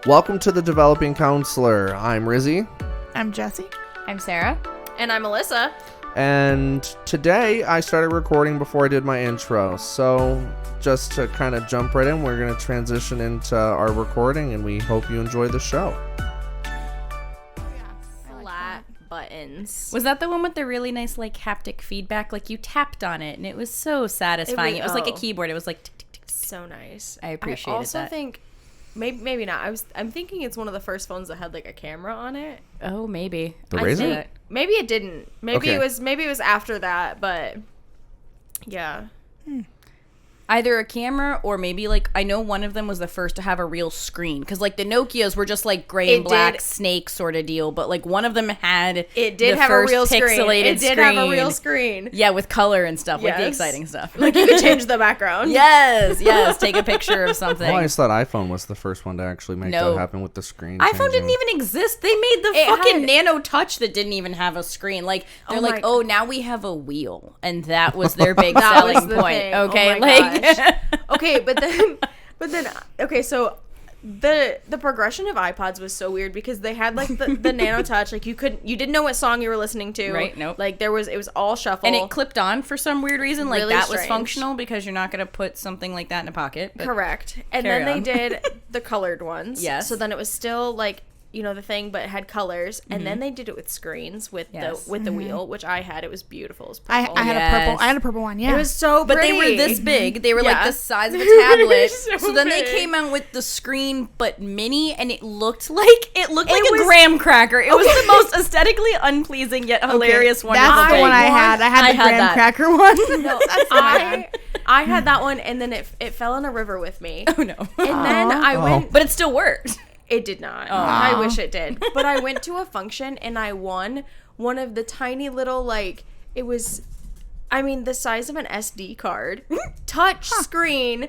Welcome to the Developing Counselor. I'm Rizzy. I'm Jessie. I'm Sarah. And I'm Alyssa. And today I started recording before I did my intro. So just to kind of jump right in, we're going to transition into our recording and we hope you enjoy the show. Flat buttons. Was that the one with the really nice like haptic feedback? Like you tapped on it and it was so satisfying. It was like a keyboard. It was like tick, tick, tick, tick. So nice. I appreciated that. I also think maybe not. I'm thinking it's one of the first phones that had like a camera on it. Oh, maybe. The Razr? Maybe it didn't. Maybe Okay. it was after that, but yeah. Either a camera or maybe like I know one of them was the first to have a real screen because like the Nokias were just like gray and black snake sort of deal, but like one of them had It did the have first a real screen. pixelated It did have a real screen. Yeah, with color and stuff, like the Yes. exciting stuff. Like you could change the background. Yes, take a picture of something. Well, I just thought iPhone was the first one to actually make No. that happen with the screen. iPhone didn't changing. even exist. They made the It fucking had- Nano Touch that didn't even have a screen. Like they're Oh like, my- oh, now we have a wheel, and that was their big That was selling the point. thing. Okay, Oh my like gosh. Okay, but then okay, so the progression of iPods was so weird because they had like the Nano Touch, like you didn't know what song you were listening to. Right, nope. Like it was all shuffle. and it clipped on for some weird reason. Like Really that was strange. functional because you're not gonna put something like that in a pocket. But Correct. And carry then on. they did the colored ones. Yes. So then it was still like, you know, the thing, but it had colors. And then they did it with screens with Yes. the wheel, which I had. It was beautiful. It was I purple. had Yes. a purple. I had a purple one. Yeah. It was so But pretty. they were this big. They were like Yeah. the size of a tablet. So then they big. came out with the screen but mini, and it looked like a was- graham cracker. It was the most aesthetically unpleasing yet hilarious one. That's the one I had. I had the graham that. cracker one. No, That's the one I had. I had that one, and then it fell in a river with me. Oh no! And then I went. But it still worked. It did not. I wish it did. But I went to a function and I won one of the tiny little, like, it was, I mean, the size of an SD card, touch screen,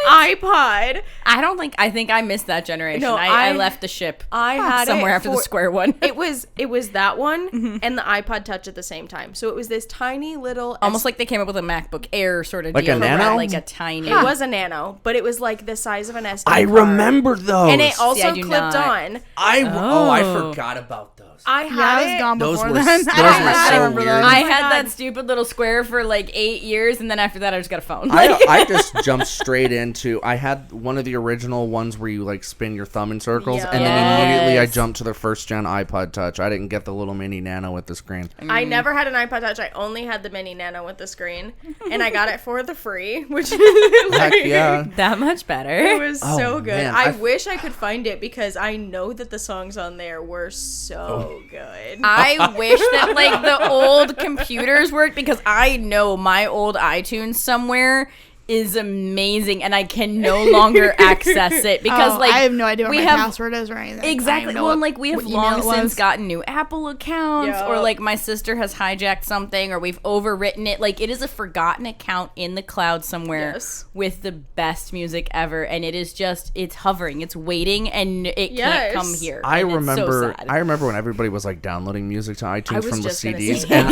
iPod. I think I missed that generation. No, I I left the ship I had somewhere it after the for- square one. It was that one and the iPod Touch at the same time. So it was this tiny little, Almost like they came up with a MacBook Air sort of Like a deal. Nano? Like a tiny. it was a Nano, but it was like the size of an SD I card. remember those. And it also I do clipped not. on. I forgot about those. I Yeah, had I was it. gone Those before were then. those I were don't so remember weird. those. I Oh my had God. that stupid little square for like 8 years, and then after that, I just got a phone. I just jumped straight into. I had one of the original ones where you like spin your thumb in circles, and then Yes. immediately I jumped to the first gen iPod Touch. I didn't get the little mini Nano with the screen. I never had an iPod Touch. I only had the mini Nano with the screen, and I got it for the free, which Heck yeah! that much better. it was Oh, so good. man, I I- wish I could find it because I know that the songs on there were so good. I wish that like the old computers worked because I know my old iTunes somewhere is amazing and I can no longer access it because Oh, like I have no idea what we my have password is or anything. I exactly. don't know Well, and what- like we have what email long it was. since gotten new Apple accounts, or Yup. like my sister has hijacked something, or we've overwritten it. Like it is a forgotten account in the cloud somewhere Yes. with the best music ever, and it is just it's hovering, it's waiting, and it Yes. can't come here. I and it's remember. so sad. I remember when everybody was like downloading music to iTunes was from the just gonna CDs, say and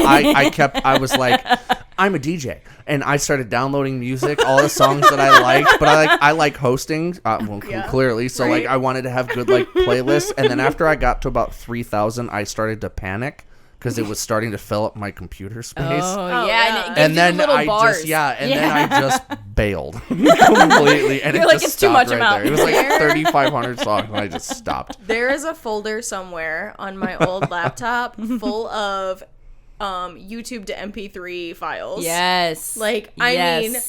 I was like, I'm a DJ, and I started downloading music, all the songs that I liked, but I like hosting, clearly, so like Right. I wanted to have good like playlists, and then after I got to about 3,000, I started to panic because it was starting to fill up my computer space. Oh, Oh, yeah, yeah. and it gives And you then the little I bars. just then I just bailed completely, and You're it like, just "It's too stopped much, I'm right out." there. It was like 3,500 songs, and I just stopped. There is a folder somewhere on my old laptop full of YouTube to MP3 files. Yes. Like, I Yes. mean,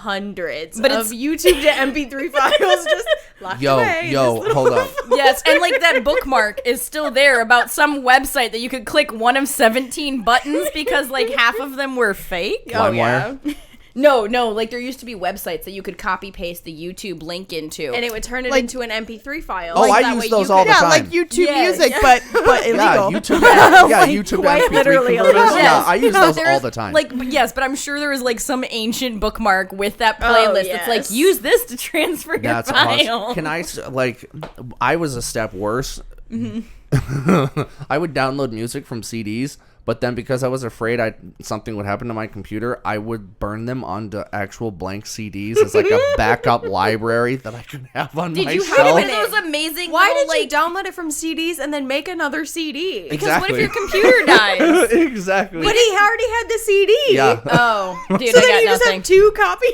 hundreds But of it's- YouTube to MP3 files just locked away. Just- Hold up. Yes, and like that bookmark is still there about some website that you could click one of 17 buttons because like half of them were fake. Oh, yeah. LimeWire? No, like there used to be websites that you could copy paste the YouTube link into. And it would turn it Like- into an MP3 file. Oh, Like, I that use way those you all could- the Yeah, time. like YouTube Yes. music, but illegal. Yeah, YouTube. Like, YouTube quite MP3 literally converters. illegal. Yeah, Yes. I use No, those there's, all the time. Like, yes, but I'm sure there was like some ancient bookmark with that playlist. It's like yes. use this to transfer your That's file. awesome. Can I like? I was a step worse. I would download music from CDs, But then because I was afraid something would happen to my computer, I would burn them onto actual blank CDs as like a backup library that I could have on my Did you shelf. have one of those amazing Why little, did you download it from CDs and then make another CD? Because what if your computer dies? Exactly. But he already had the CD. Yeah. Oh, dude, So I then got you just nothing. have 2 copies.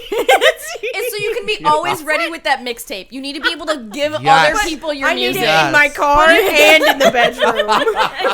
And so you can be always ready with that mixtape. You need to be able to give Yes. other people your I need music. it in my car and in the bedroom.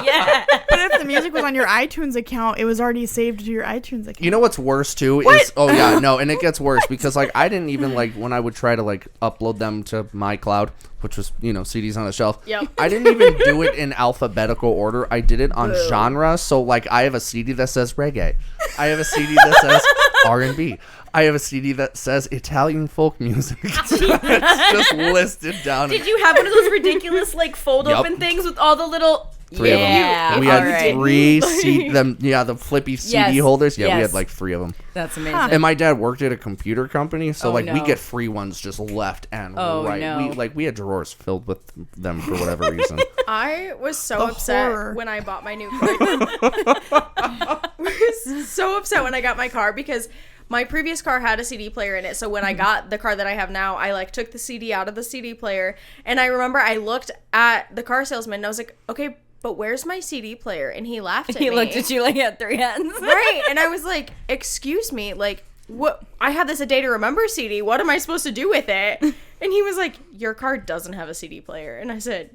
Yeah. But if the music was on your iTunes account, it was already saved to your iTunes account. You know what's worse too is and it gets worse because like I didn't even like when I would try to like upload them to my cloud, which was CDs on a shelf. Yep. I didn't even do it in alphabetical order. I did it on genre. So like I have a CD that says reggae. I have a CD that says R&B. I have a CD that says Italian folk music. It's just listed down. Did you have one of those ridiculous like fold open things with all the little 3 of them. We had 3 the flippy CD holders. Yeah, we had like 3 of them. That's amazing. And my dad worked at a computer company, so we no. get free ones just left and right. No. We had drawers filled with them for whatever reason. I was so upset horror. when I bought my new car. I was so upset when I got my car because my previous car had a CD player in it. So when I got the car that I have now, I like took the CD out of the CD player. And I remember I looked at the car salesman and I was like, okay, but where's my CD player? And he laughed at me. He looked at you like you had 3 hands. Right. And I was like, excuse me, like, what? I have this A Day to Remember CD. What am I supposed to do with it? And he was like, your car doesn't have a CD player. And I said,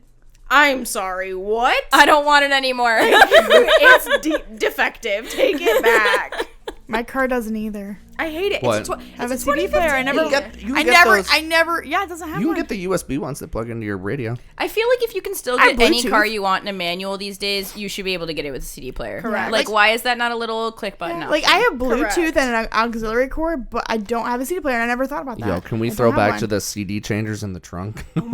I'm sorry, what? I don't want it anymore. It's defective. Take it back. My car doesn't either. I hate it. What? I have a CD player. I never. Yeah, it doesn't have You one. can get the USB ones that plug into your radio. I feel like if you can still I get any Bluetooth. car you want in a manual these days, you should be able to get it with a CD player. Correct. Like, why is that not a little click button? Like I have Bluetooth Correct. and an auxiliary cord, but I don't have a CD player. And I never thought about that. Yo, can we I don't throw have back one. to the CD changers in the trunk? What?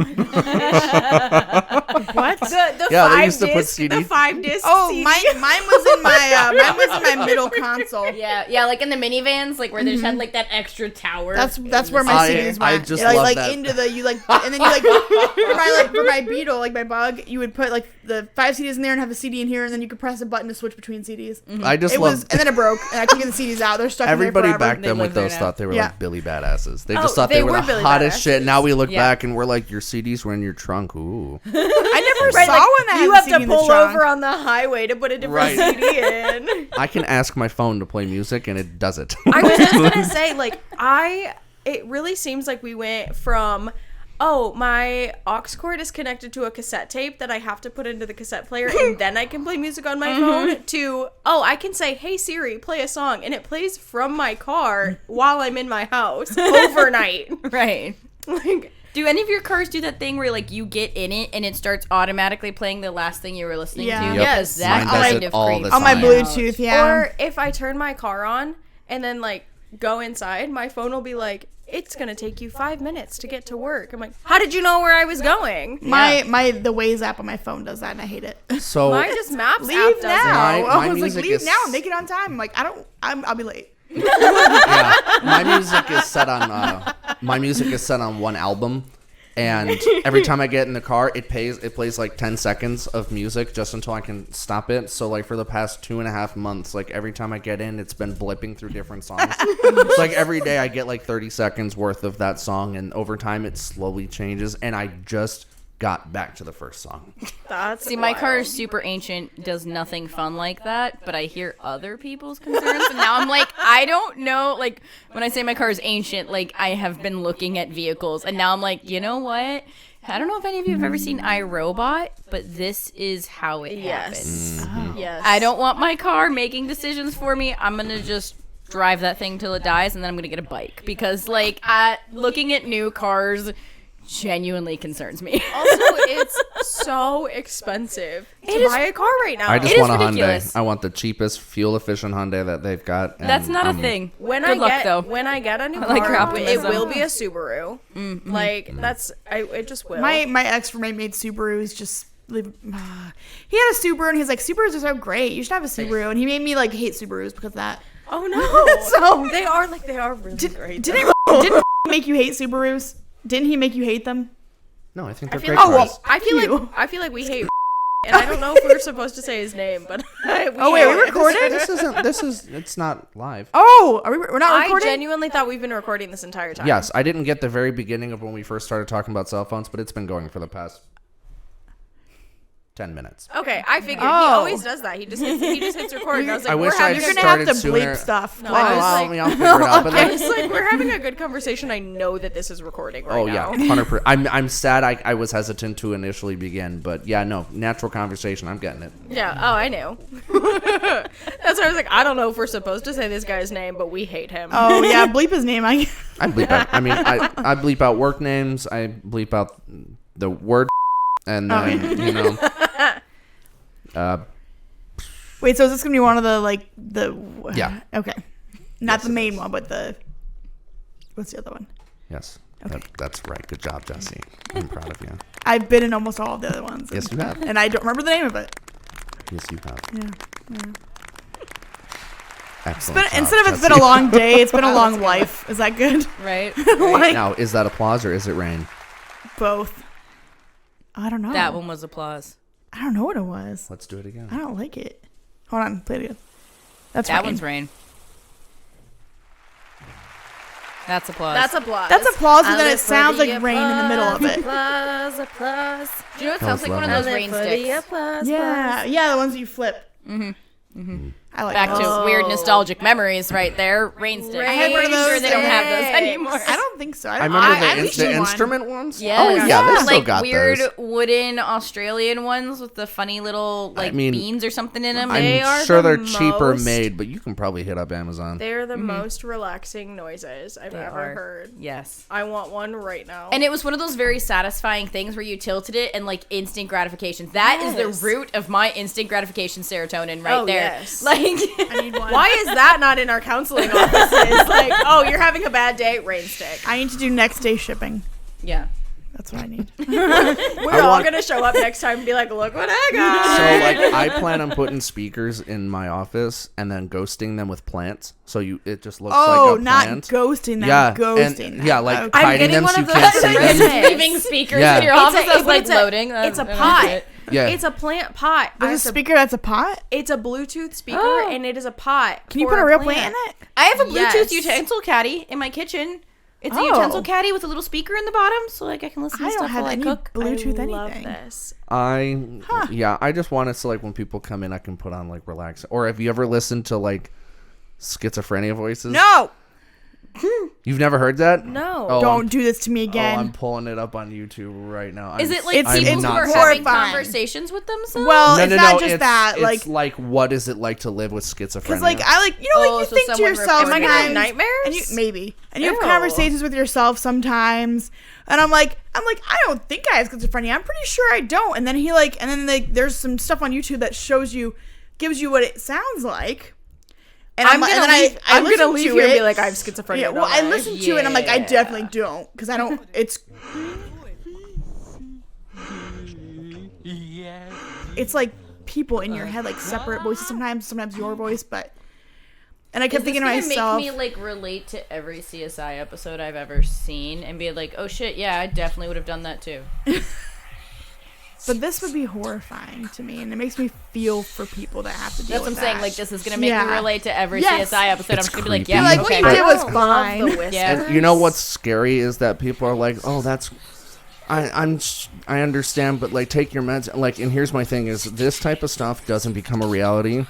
The Yeah, they 5 used to put disc, CD the 5 disc. Oh, CD. mine was in my middle console. Yeah, like in the minivans, like where they just had like that extra tower. That's where my CDs went. I just like, love like that. into the and then you like for my Beetle, like my Bug, you would put like the 5 CDs in there and have a CD in here, and then you could press a button to switch between CDs. I just It love was, and then it broke, and I couldn't get the CDs out. They're stuck. everybody in there forever. back then with live there those now. thought they were Yeah. like Billy badasses. They Oh, just thought they they were were the Billy hottest shit. badasses. Now we look Yeah. back and we're like, your CDs were in your trunk. Ooh. I never Right, saw like, one that you had have a CD to in the pull trunk. over on the highway to put a different Right. CD in. I can ask my phone to play music and it does it. I was just gonna say, like, it really seems like we went from, oh, my aux cord is connected to a cassette tape that I have to put into the cassette player and then I can play music on my phone, to, oh, I can say, hey Siri, play a song, and it plays from my car while I'm in my house overnight. right. Like, Do any of your cars do that thing where like you get in it and it starts automatically playing the last thing you were listening Yeah. to? Yep. Because that Mine does kind it of all creeps the On my time. Bluetooth, yeah. or if I turn my car on and then like go inside, my phone will be like, it's gonna take you 5 minutes to get to work. I'm like, how did you know where I was going? The Waze app on my phone does that, and I hate it. So Mine just maps Leave app does now. My I was like, music leave is- now. Make it on time. I'm like, I'll be late. yeah, my music is set on one album, and every time I get in the car, it plays like 10 seconds of music just until I can stop it. So like for the past 2.5 months, like every time I get in, it's been blipping through different songs. It's like every day I get like 30 seconds worth of that song, and over time it slowly changes, and I just got back to the first song. That's See, my car wild. is super ancient, does nothing fun like that, but I hear other people's concerns, and now I'm like, I don't know, like, when I say my car is ancient, like, I have been looking at vehicles, and now I'm like, you know what? I don't know if any of you have ever seen iRobot, but this is how it happens. Yes. I don't want my car making decisions for me. I'm going to just drive that thing till it dies, and then I'm going to get a bike, because, like, looking at new cars genuinely concerns me. Also, it's so expensive to buy a car right now. I just It is want a ridiculous. Hyundai. I want the cheapest, fuel-efficient Hyundai that they've got. and That's not a I'm- thing. when Good luck, though. when I get a new like your car, it optimism. will be a Subaru. Like it just will. My ex roommate made Subarus just. He had a Subaru, and he's like, Subarus are so great. You should have a Subaru, and he made me like hate Subarus because of that. oh no, So they are really great. didn't make you hate Subarus? Didn't he make you hate them? No, I think they're I feel great like, cars. I feel you. like I feel like we hate and I don't know if we're supposed to say his name, but Wait, are we recording? It's not live. Oh, we're not I recording? genuinely thought we've been recording this entire time. Yes, I didn't get the very beginning of when we first started talking about cell phones, but it's been going for the past 10 minutes. Okay, I figured. He Oh. always does that. He just hits record. And I was like, I wish You're going to have to bleep stuff. No, I was I'll like, figure it out. But I like, was like, we're having a good conversation. I know that this is recording right now. 100%. I'm sad. I was hesitant to initially begin, but yeah, no, natural conversation. I'm getting it. Yeah. Oh, I knew. That's why I was like, I don't know if we're supposed to say this guy's name, but we hate him. Oh, yeah, bleep his name. I bleep out. I mean, I bleep out work names. I bleep out the word, and then Wait, so is this going to be one of the, Yeah. Okay. Not the main one, but what's the other one? Yes. Okay. That's right. Good job, Jesse. I'm proud of you. I've been in almost all of the other ones. Yes, you have. And I don't remember the name of it. Yes, you have. Yeah. Excellent. Instead of it's been a long day, it's been a long life. Is that good? Right. Like, Now, is that applause or is it rain? both. I don't know. That one was applause. I don't know what it was. Let's do it again. I don't like it. Hold on, play it again. That's That rain. one's rain. That's applause. That's applause. That's applause, but I then live it sounds for like the rain in the middle of it. Applause, applause. Do you know what That sounds was like? One of lovely. those rain sticks. Applause, Yeah, the ones you flip. I like Back those. to weird nostalgic memories right there. Rain sticks. I had one of I'm sure those they don't have those sticks. anymore. I don't think so. I remember I wish the you won. instrument ones. Yes. Oh, yeah, they still like got weird those. wooden Australian ones with the funny little beans or something in them. They I'm are sure the they're cheaper most- made, but you can probably hit up Amazon. They're the most relaxing noises I've ever heard. Yes. I want one right now. And it was one of those very satisfying things where you tilted it and like instant gratification. That is Yes. the root of my instant gratification serotonin right Oh, there. yes. Like I need one. Why is that not in our counseling offices? Like, oh, you're having a bad day, rain stick. I need to do next day shipping. yeah. That's what I need. We're all gonna show up next time and be like, look what I got. So like I plan on putting speakers in my office and then ghosting them with plants. So it just looks like a not plant. ghosting them. Yeah, ghosting and them. yeah, like Okay. hiding getting them one so of you can't those. see Yes. them. Leaving speakers Yeah. in your office. I was like it's a- loading. It's a I don't pot. get it. Yeah. It's a plant pot. There's a speaker that's a pot? It's a Bluetooth speaker, Oh. and it is a pot. Can you for put a real plant in it? I have a Bluetooth Yes. utensil caddy in my kitchen. It's a Oh. utensil caddy with a little speaker in the bottom, so like I can listen to I don't stuff have while I any cook. Bluetooth I love anything. this. I just want it so like when people come in I can put on like relax. Or have you ever listened to like schizophrenia voices? No! You've never heard that? No. Oh, Don't do this to me I'm again. pulling it up on YouTube right now. Is it like It's- people it's who are horrifying. having conversations with themselves? Well, no, it's no, not no, just it's, that. It's like what is it like to live with schizophrenia? Because, like, Oh, you so think to someone yourself, reported Am I gonna have sometimes- nightmares? And maybe. And you have Ew. conversations with yourself sometimes. And I'm like, I don't think I have schizophrenia. I'm pretty sure I don't. And then there's some stuff on YouTube that gives you what it sounds like. And I'm gonna leave listen here to and be it. like, I have schizophrenia. Yeah, well, don't I listen to it and I'm like, I Yeah. definitely don't. Because I don't, it's like people in your head, like separate voices sometimes your voice, but. And I kept thinking to myself, make me like relate to every CSI episode I've ever seen and be like, oh shit, yeah, I definitely would have done that too. but this would be horrifying to me, and it makes me feel for people that have to deal That's what I'm with saying. that. Like, this is gonna make me Yeah. relate to every Yes. CSI episode. I'm It's just gonna be like, creepy. yeah, You're like, okay. what you did was love fine. the whispers. Yeah. And you know what's scary is that people are like, oh, I understand, but like take your meds. Like, and here's my thing: is this type of stuff doesn't become a reality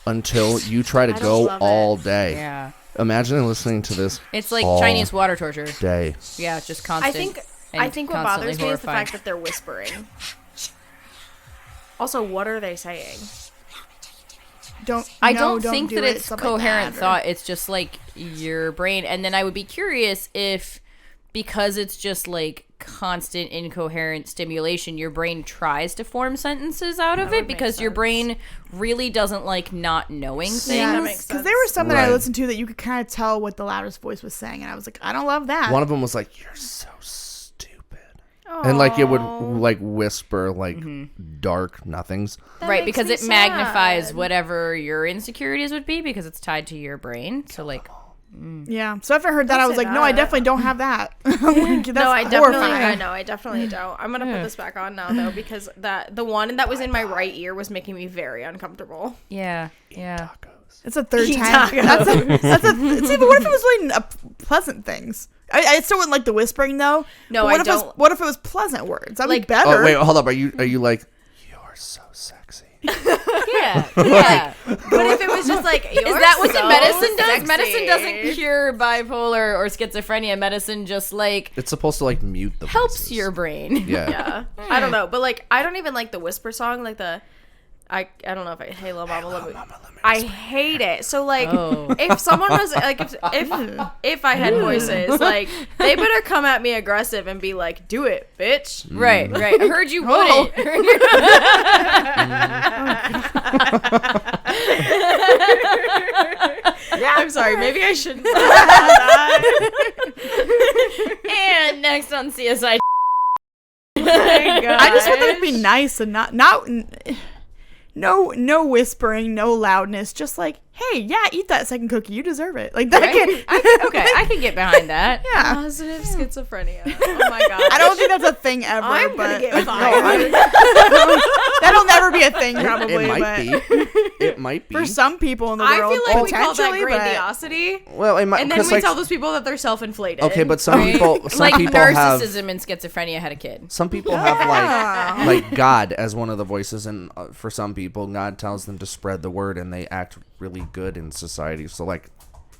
until you try to don't go love all it. day. Yeah. Imagine listening to this. It's like all Chinese water torture. day. Yeah, just constant. I think what bothers me is the horrifying. fact that they're whispering. Also, what are they saying? I don't think do that it, it's stuff like coherent that, or- thought. It's just like your brain. And then I would be curious if, because it's just like constant incoherent stimulation, your brain tries to form sentences out of it because your brain really doesn't like not knowing things. Yeah, that makes because sense. there were some that I Right. listened to that you could kind of tell what the loudest voice was saying, and I was like, I don't love that. One of them was like, "You're so stupid," and like it would like whisper like dark nothings. Right, makes because me it magnifies sad. whatever your insecurities would be because it's tied to your brain. So like, Yeah. So after I heard that, I was say like, no, I that. definitely don't have that. Like, that's No, I horrifying. definitely don't. I'm gonna put this back on now though, because the one that was in my right ear was making me very uncomfortable. Yeah. It's a third Eat time. tacos. See, but what if it was really pleasant things? I still wouldn't like the whispering though. No, But what I if don't. What if it was pleasant words? That'd be Like- better. Oh wait, hold up. Are you like, you're so sexy? Yeah. Yeah. But if it was just like, Is that what the medicine does? sexy. Medicine doesn't cure bipolar or schizophrenia. Medicine just like It's supposed to like mute the helps voices. your brain. Yeah. Yeah, I don't know, but like I don't even like the whisper song, like the I don't know if I hey little mama, let me. I hate it. So like if someone was like if I had voices, like they better come at me aggressive and be like, do it, bitch. Right. I heard you wouldn't. I'm sorry, maybe I shouldn't. And next on CSI. I just want them to be nice and not no whispering, no loudness. Just like, hey, yeah, eat that second cookie. You deserve it. Like that. I can get behind that. Yeah. Positive schizophrenia. Oh my god. I don't think that's a thing ever. I'm but gonna get fired. that'll never be a thing, probably. It might but be. It might be. for some people in the I world, feel like we call that potentially, but grandiosity, Well, it might. and then 'cause, we like, tell those people that they're self-inflated. Okay, but some people Like have narcissism and schizophrenia had a kid. some people have like God as one of the voices, and for some people, God tells them to spread the word, and they act really good in society. So like,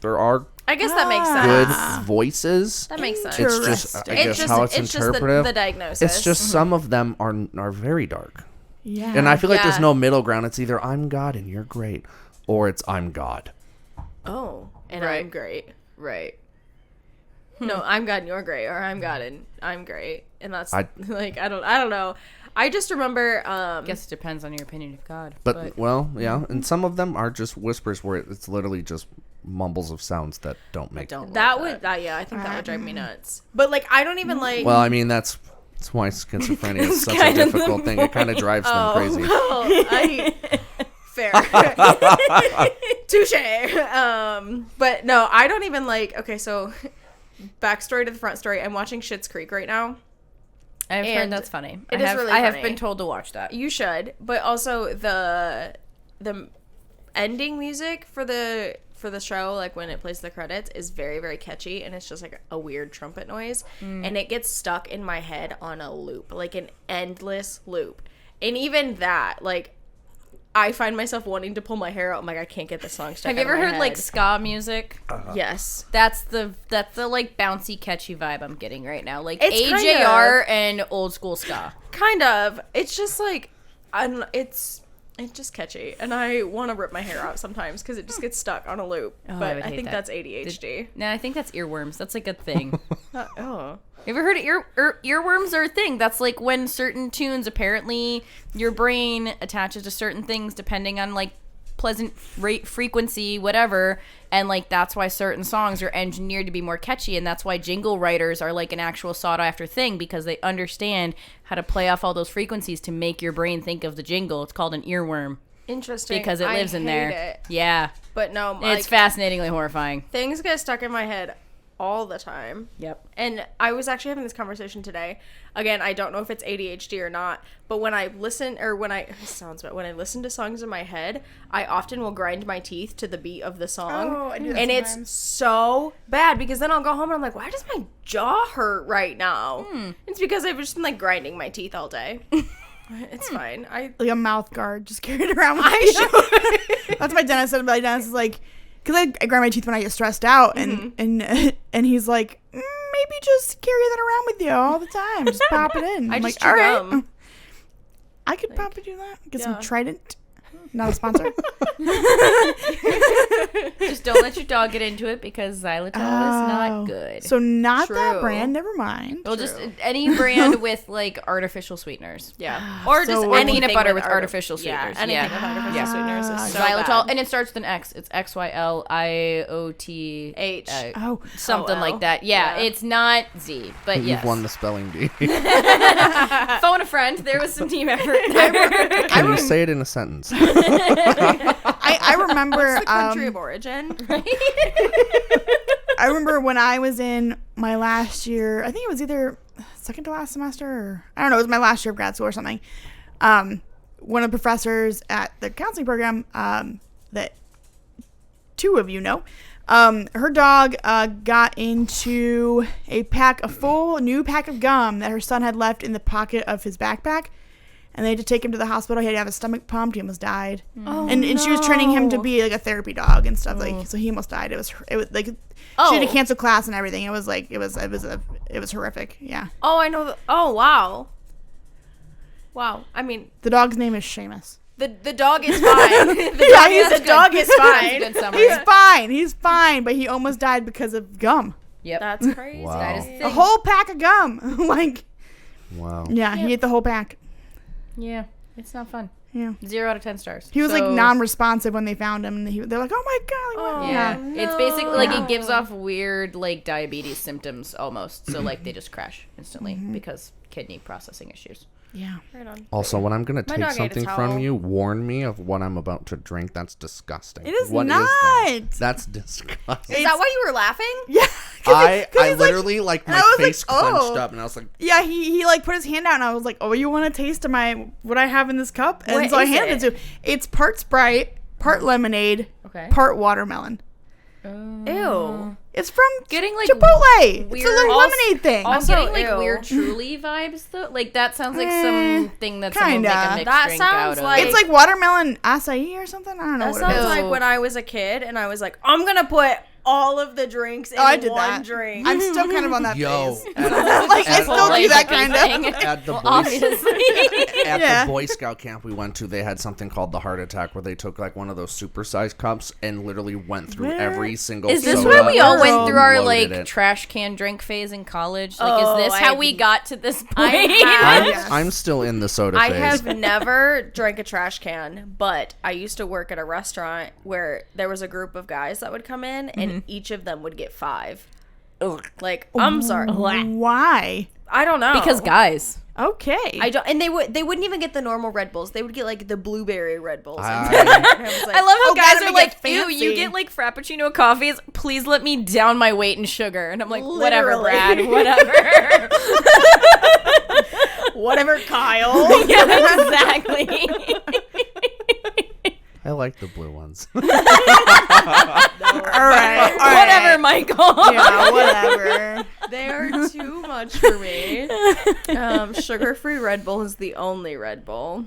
there are I guess that makes good sense. voices. That makes sense. It's just I guess how it's interpretive. Just the diagnosis. It's just some of them are very dark, yeah. and I feel like there's Yeah. no middle ground. It's either I'm God and you're great, or it's I'm God. Oh, and Right. I'm great. Right. No, I'm God and you're great, or I'm God and I'm great, and that's I- like I don't know. I just remember. I guess it depends on your opinion of God. But well, yeah, and some of them are just whispers where it's literally just mumbles of sounds that don't make. don't that like would yeah, I think that would drive me nuts. But like I don't even like. Well, I mean that's why schizophrenia is such a difficult thing. It kind of drives them crazy. Fair. Touche. But no, I don't even like. Okay, so backstory to the front story. I'm watching Schitt's Creek right now. I've heard And that's funny. it is really I have funny. been told to watch that. You should, but also the ending music for the show, like when it plays the credits, is very, very catchy, and it's just like a weird trumpet noise, and it gets stuck in my head on a loop, like an endless loop. And even that, like, I find myself wanting to pull my hair out. I'm like, I can't get this song stuck. Have you out of ever my heard head. like ska music? Yes. That's the like bouncy, catchy vibe I'm getting right now. Like It's AJR and old school ska. Kind of. It's just like, it's just catchy, and I want to rip my hair out sometimes because it just gets stuck on a loop. Oh, I but would I hate think that. that's ADHD. No, I think that's earworms. That's like a thing. Oh. You ever heard of earworms are a thing? That's like when certain tunes, apparently your brain attaches to certain things depending on like pleasant rate, frequency, whatever, and like that's why certain songs are engineered to be more catchy, and that's why jingle writers are like an actual sought after thing, because they understand how to play off all those frequencies to make your brain think of the jingle. It's called an earworm Interesting. because it lives in there. It. Yeah, But no, it's fascinating horrifying. things get stuck in my head all the time. Yep. And I was actually having this conversation today. Again, I don't know if it's ADHD or not, but when I listen when I listen to songs in my head, I often will grind my teeth to the beat of the song. Oh, I do that and sometimes. it's so bad because then I'll go home and I'm like, why does my jaw hurt right now? It's because I've just been like grinding my teeth all day. It's fine. like a mouth guard, just carry it around with me. That's my dentist said. My dentist is like, because I grind my teeth when I get stressed out, and he's like, maybe just carry that around with you all the time. Just pop it in. I I'm just like, all chew right, gum. I could probably do that. Get Yeah. some Trident. Not a sponsor. Just don't let your dog get into it because xylitol is not good. So not that True. brand. Never mind. Well, just any brand with like artificial sweeteners. Yeah. Or just So- Or anything peanut butter with arti- artificial sweeteners. Yeah, anything Yeah. with artificial Yeah. sweeteners is so Xylitol, bad. and it starts with an X. It's XYLIOT H. Oh, something OL. like that. Yeah, Yeah. it's not Z, but You've yes. won the spelling bee. Phone a friend. There was some team effort there. Can you say it in a sentence? I I remember What's the country of origin? I remember when I was in my last year, I think it was either second to last semester or I don't know, it was my last year of grad school or something. One of the professors at the counseling program that two of you know, her dog got into a full new pack of gum that her son had left in the pocket of his backpack. And they had to take him to the hospital. He had to have his stomach pumped. He almost died. Oh, and she was training him to be like a therapy dog and stuff. Like, so he almost died. It was like she had to cancel class and everything. It was like it was horrific. Yeah. Oh, I know. Oh, wow. Wow. I mean, The dog's name is Seamus. the dog is fine. The dog is fine. Good summary. He's fine. He's fine. But he almost died because of gum. Yep. That's crazy. Wow. That is A whole pack of gum. Like, Wow. yeah, he ate the whole pack. Yeah, it's not fun. Yeah. 0 out of 10 stars. He was So- like non-responsive when they found him. And they're like, oh my God. Like, what? Yeah, Oh, it's basically like no. it gives off weird like diabetes symptoms almost. So like they just crash instantly because kidney processing issues. Yeah. Right on. Also, when I'm gonna My take dog ate a something towel. from you, warn me of what I'm about to drink. That's disgusting. It is What not. that? That's disgusting. Is that why you were laughing? Yeah. I he's like- literally like and my I was like, face clenched oh. up, and I was like, Yeah, he like put his hand out and I was like, oh, you want a taste of what I have in this cup? And What so I is handed it to him. It's part Sprite, part lemonade, Okay. part watermelon. Ew. It's from Getting, like, Chipotle. It's a weird- little also- lemonade thing. I'm Also, getting like ew. weird Truly vibes though. Like that sounds like Eh, something that someone would make a kinda. mixed That drink sounds out like- of. It's like watermelon acai or something. I don't know That what sounds it is. like when I was a kid and I was like, I'm gonna put all of the drinks in I did one that. drink. I'm still kind of on that yo, phase. at, Like, I still do that kind of. at the boy obviously. at Yeah. the Boy Scout camp we went to, they had something called the Heart Attack, where they took like one of those supersized cups and literally went through Where every single. Is this soda why we all and went through our loaded like it. trash can drink phase in college? Like, Oh, is this I how have- we got to this point? I'm still in the soda I phase. have never drank a trash can, but I used to work at a restaurant where there was a group of guys that would come in and each of them would get 5. Like, I'm sorry. Why? I don't know. Because guys. Okay. I don't, and they wouldn't even get the normal Red Bulls. They would get like the blueberry Red Bulls. I- And I was like, I love how Oh, guys gotta are make like, it ew, fancy. you get like Frappuccino coffees. Please let me down my weight in sugar. And I'm like, whatever, Literally. Brad, whatever. whatever, Kyle. Yeah, exactly. I like the blue ones. all right. Whatever, Michael. Yeah, whatever. They are too much for me. Sugar-free Red Bull is the only Red Bull.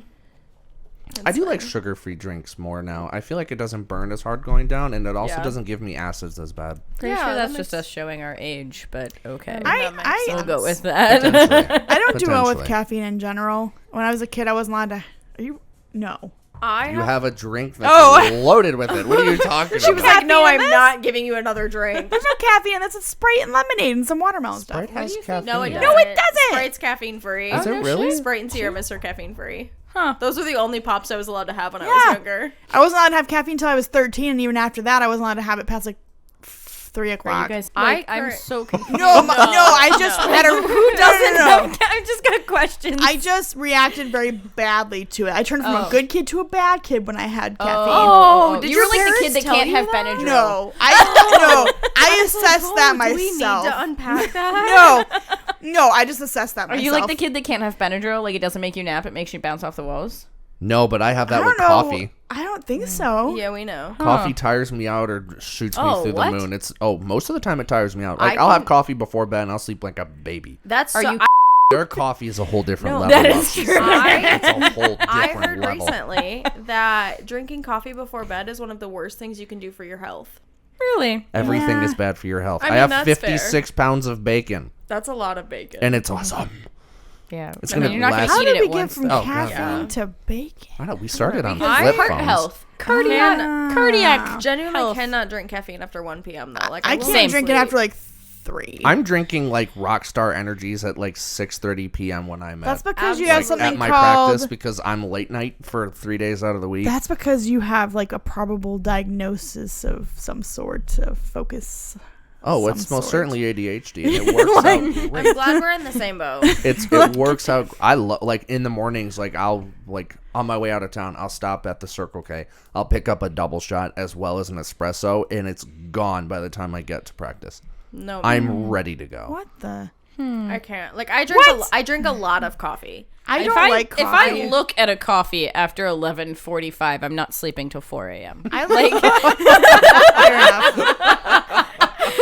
I do like sugar-free drinks more now. I feel like it doesn't burn as hard going down, and it also Yeah. doesn't give me acids as bad. Pretty Yeah, sure that's that just makes- us showing our age, but okay. That makes I We'll sense. go with that. Potentially. I don't do well with Potentially. caffeine in general. When I was a kid, I wasn't allowed to. Are you? No. You have a drink that's Oh. loaded with it. What are you talking She was about? like, "No, Caffeine in I'm this? not giving you another drink." There's no caffeine. That's a Sprite and lemonade and some watermelon Sprite stuff. has caffeine. No, it doesn't. No, it doesn't. Sprite's caffeine free. Is it really? Sprite and Tiramisu are caffeine free. Huh. Those were the only pops I was allowed to have when I Yeah. was younger. I wasn't allowed to have caffeine until I was 13, and even after that, I wasn't allowed to have it past like 3 You o'clock. guys, I like, I'm cur- so confused. No, I just had a who doesn't know. I've just got questions. I just reacted very badly to it. I turned from a Oh. good kid to a bad kid when I had caffeine. Oh, did you your were like the kid parents that tell can't you have that? Benadryl. No, I assessed that Do we need myself. to unpack that? No, I just assessed that Are myself. you like the kid that can't have Benadryl? Like it doesn't make you nap, it makes you bounce off the walls? No, but I have I that don't with know. coffee. I don't think so. Yeah, we know. Coffee tires me out or shoots me Oh, through what? the moon. It's most of the time it tires me out. Like I I'll have can- coffee before bed and I'll sleep like a baby. That's Are so, you- Their coffee is a whole different No, level. that of is true. It's a whole different I heard level. recently that drinking coffee before bed is one of the worst things you can do for your health. Really? Everything Yeah. is bad for your health. I I, mean, have that's 56 pounds of bacon, That's a lot of bacon. and it's awesome. Yeah. It's I mean, gonna you're not last- gonna How eat did it we at get once. from though. caffeine Yeah. to bacon? I know we started on Because flip heart phones. health. Cardiac. Ah. Cardiac. Genuinely health. cannot drink caffeine after 1 p.m. though. Like I will can't drink it sleep. after like 3. I'm drinking like Rockstar Energies at like 6:30 p.m. when I'm That's at, because you Absolutely. have something at my called. practice because I'm late night for 3 days out of the week. That's because you have like a probable diagnosis of some sort of focus. Oh, some it's most sort. certainly ADHD, and it works out I'm great. glad we're in the same boat. It works out. I like in the mornings, like I'll like on my way out of town, I'll stop at the Circle K. I'll pick up a double shot as well as an espresso, and it's gone by the time I get to practice. No, I'm ready to go. What the? I can't. Like I drink. I drink a lot of coffee. I If don't I, like coffee. if I look at a coffee after 11:45, I'm not sleeping till 4 a.m. I like. Fair enough.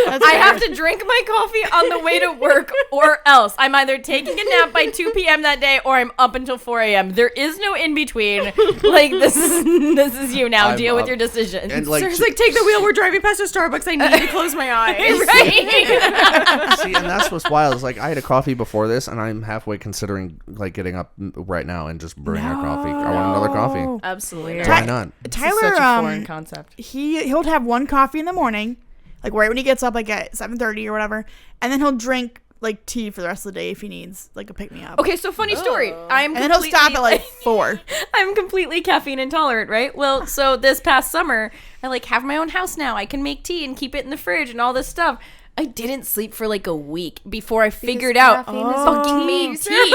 That's I fair. have to drink my coffee on the way to work, or else I'm either taking a nap by 2 p.m. that day, or I'm up until 4 a.m. There is no in between. Like this is you now. I'm Deal with up. your decisions. And like, Sarah's like, take the wheel. We're driving past a Starbucks. I need to close my eyes. right? see, and that's what's wild. Is like I had a coffee before this, and I'm halfway considering like getting up right now and just brewing a coffee. I want another coffee. Absolutely. Why not? Tyler, Such a foreign concept. he'll have one coffee in the morning, like right when he gets up, like at 7:30 or whatever, and then he'll drink like tea for the rest of the day if he needs like a pick me up. Okay, so funny story. I'm And then he'll stop at like 4. I'm completely caffeine intolerant, right? Well, so this past summer, I like have my own house now. I can make tea and keep it in the fridge and all this stuff. I didn't sleep for like a week before I figured out fucking made tea.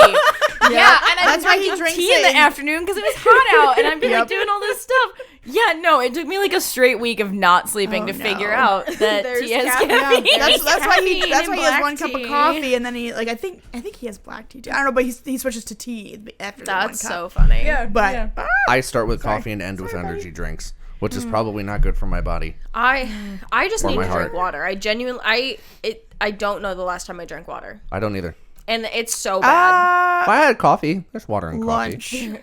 Yeah, and I'm That's why he drinking drinks tea in it the afternoon because it was hot out, and I'm like doing all this stuff. Yeah, no, it took me like a straight week of not sleeping to figure out that There's tea has caffeine. caffeine. That's why he has black one cup of tea. coffee, and then he like I think he has black tea too. I don't know, but he switches to tea after the one That's cup. so funny. Yeah, But I start with coffee and end with energy drinks, which is probably not good for my body. I just Or need my to drink heart. water. I don't know the last time I drank water, I don't either. and it's so bad. If I had coffee, there's water in lunch. coffee,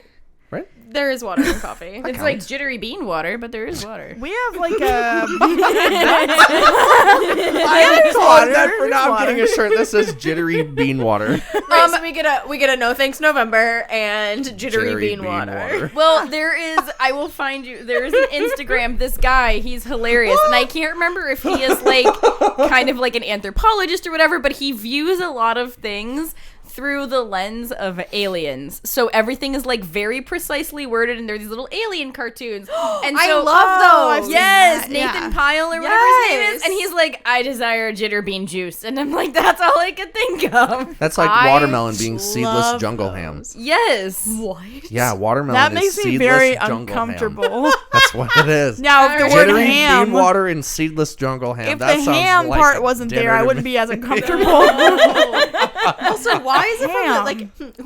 right? There is water in coffee. It's like jittery bean water, but there is water. We have like a. I water. that for now. I'm Water. getting a shirt that says Jittery Bean Water. Right, so we get a no thanks November and jittery bean water. Well, I will find you, there is an Instagram, this guy, he's hilarious, and I can't remember if he is like, kind of like an anthropologist or whatever, but he views a lot of things through the lens of aliens. So everything is like very precisely worded, and there are these little alien cartoons. And I so, love I've those. seen yes, that, Nathan yeah. Pyle or whatever his name is, Yes. and he's like, I desire Jittery Bean Juice, and I'm like, that's all I could think of. That's like I watermelon being seedless love jungle ham. those. Yes. What? Yeah, watermelon That is makes me seedless very jungle uncomfortable. Ham. That's what it is. Now, if the word Jittery ham, bean water and seedless jungle ham. if that the sounds ham like part a wasn't dinner there, I to wouldn't me. be as uncomfortable. Also, why is it Ham. from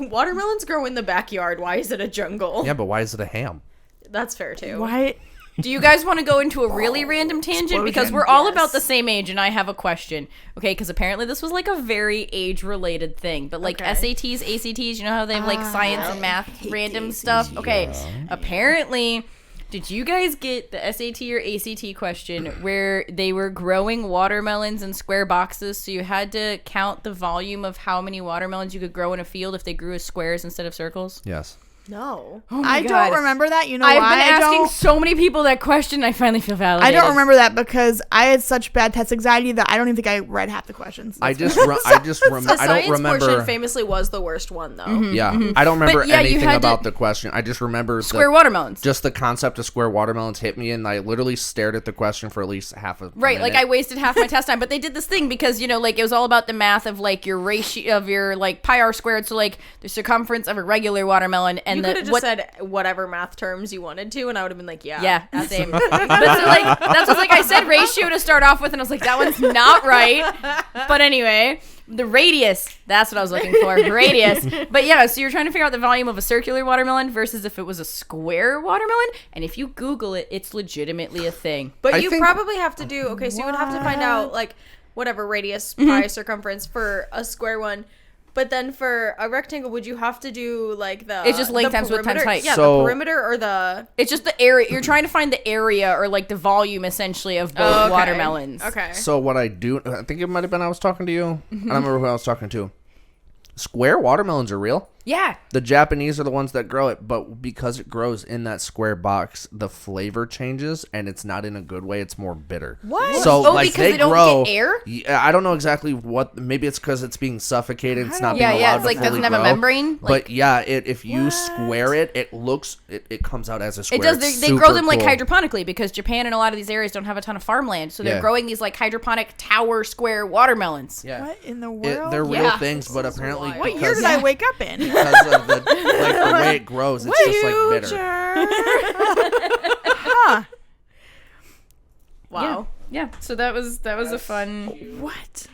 like watermelons grow in the backyard? Why is it a jungle? Yeah, but why is it a ham? That's fair too. Why? Do you guys want to go into a really random tangent? Because we're all about the same age, and I have a question. Okay, because apparently this was like a very age-related thing. But like Okay. SATs, ACTs, you know how they have like science and math random stuff? Okay, apparently, did you guys get the SAT or ACT question where they were growing watermelons in square boxes, so you had to count the volume of how many watermelons you could grow in a field if they grew as squares instead of circles? Yes. No. Oh I don't remember that. You know I've why been I asking don't? so many people that question. I finally feel I validated. don't remember that because I had such bad test anxiety that I don't even think I read half the questions. I just The I don't science remember. portion famously was the worst one though. Yeah, I don't remember But, yeah, you anything had to- about the question. I just remember Square watermelons. just the concept of square watermelons hit me, and I literally stared at the question for at least half a Right, like I minute. wasted half my test time, but they did this thing because, you know, like it was all about the math of like your ratio of your like pi r squared, so like the circumference of a regular watermelon and You the could have just said whatever math terms you wanted to, and I would have been like, yeah. same. But so like that's what like I said ratio to start off with, and I was like that one's not right. But anyway, the radius, that's what I was looking for, radius. But yeah, so you're trying to figure out the volume of a circular watermelon versus if it was a square watermelon, and if you Google it, it's legitimately a thing. But I you think- probably have to do okay. So you would have to find out like whatever radius, pi, circumference for a square one. But then for a rectangle, would you have to do like the? It's just length the times width times perimeter? height. Yeah, So- the perimeter or the. It's just the area. You're trying to find the area or like the volume essentially of both Okay. watermelons. Okay. So what I do, I think it might have been I was talking to you. I don't remember who I was talking to. Square watermelons are real. Yeah. The Japanese are the ones that grow it, but because it grows in that square box, the flavor changes, and it's not in a good way. It's more bitter. What? So, Oh, like, because they don't grow, get air? Yeah, I don't know exactly what. Maybe it's because it's being suffocated. It's not being Yeah, allowed it's to like fully doesn't have a grow. membrane. But yeah, if you square it, it looks it comes out as a square. It does. It's They grow super them like cool. hydroponically because Japan and a lot of these areas don't have a ton of farmland, so they're Yeah. growing these like hydroponic tower square watermelons. Yeah. What in the world? They're real Yeah. things, but apparently What year because, did I wake up in? because of the way it grows, it's just like bitter. Huh. Wow. Yeah. So that was a fun. What?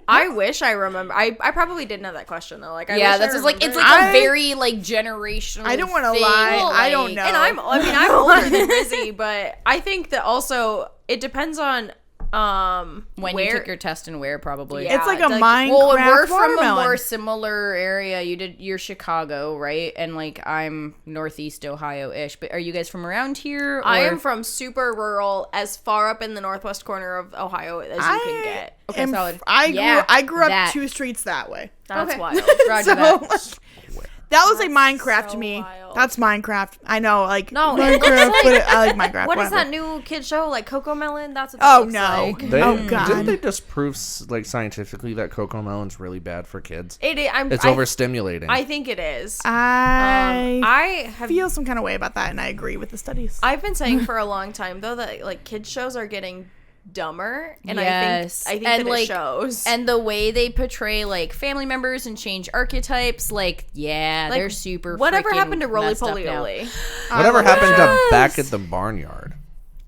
I wish I remember. I probably didn't have that question though. Like, I Yeah, wish that's I just like it's remembered. like a very like generational. I don't wanna thing, lie. I don't like- know. And I'm older than Rizzy, but I think that also it depends on When where you took your test and where, probably. Yeah. It's like a like- Minecraft Well, we're from a watermelon. more similar area. You're Chicago, right? And like I'm Northeast Ohio-ish. But are you guys from around here? I or- am from super rural, as far up in the northwest corner of Ohio as you can get. Okay, solid. I grew up that. 2 streets that way. That's Okay. wild. Roger So that. that was like Minecraft so to me. wild. That's Minecraft. I know, like No, it looks Minecraft, like- but I like Minecraft. What is whatever. that new kid show? Like Coco Melon? That's what Oh that no! looks like. They, Oh god! Didn't they just prove like scientifically that cocoa melon's really bad for kids? It's I overstimulating. I think it is. I I feel some kind of way about that, and I agree with the studies. I've been saying for a long time though that like kids shows are getting dumber, and Yes. I think And, that like, it shows. And the way they portray like family members and change archetypes, like like, they're super. whatever freaking happened to Roly messed up Poly now. Oly? Whatever happened to Yes! Back at the Barnyard?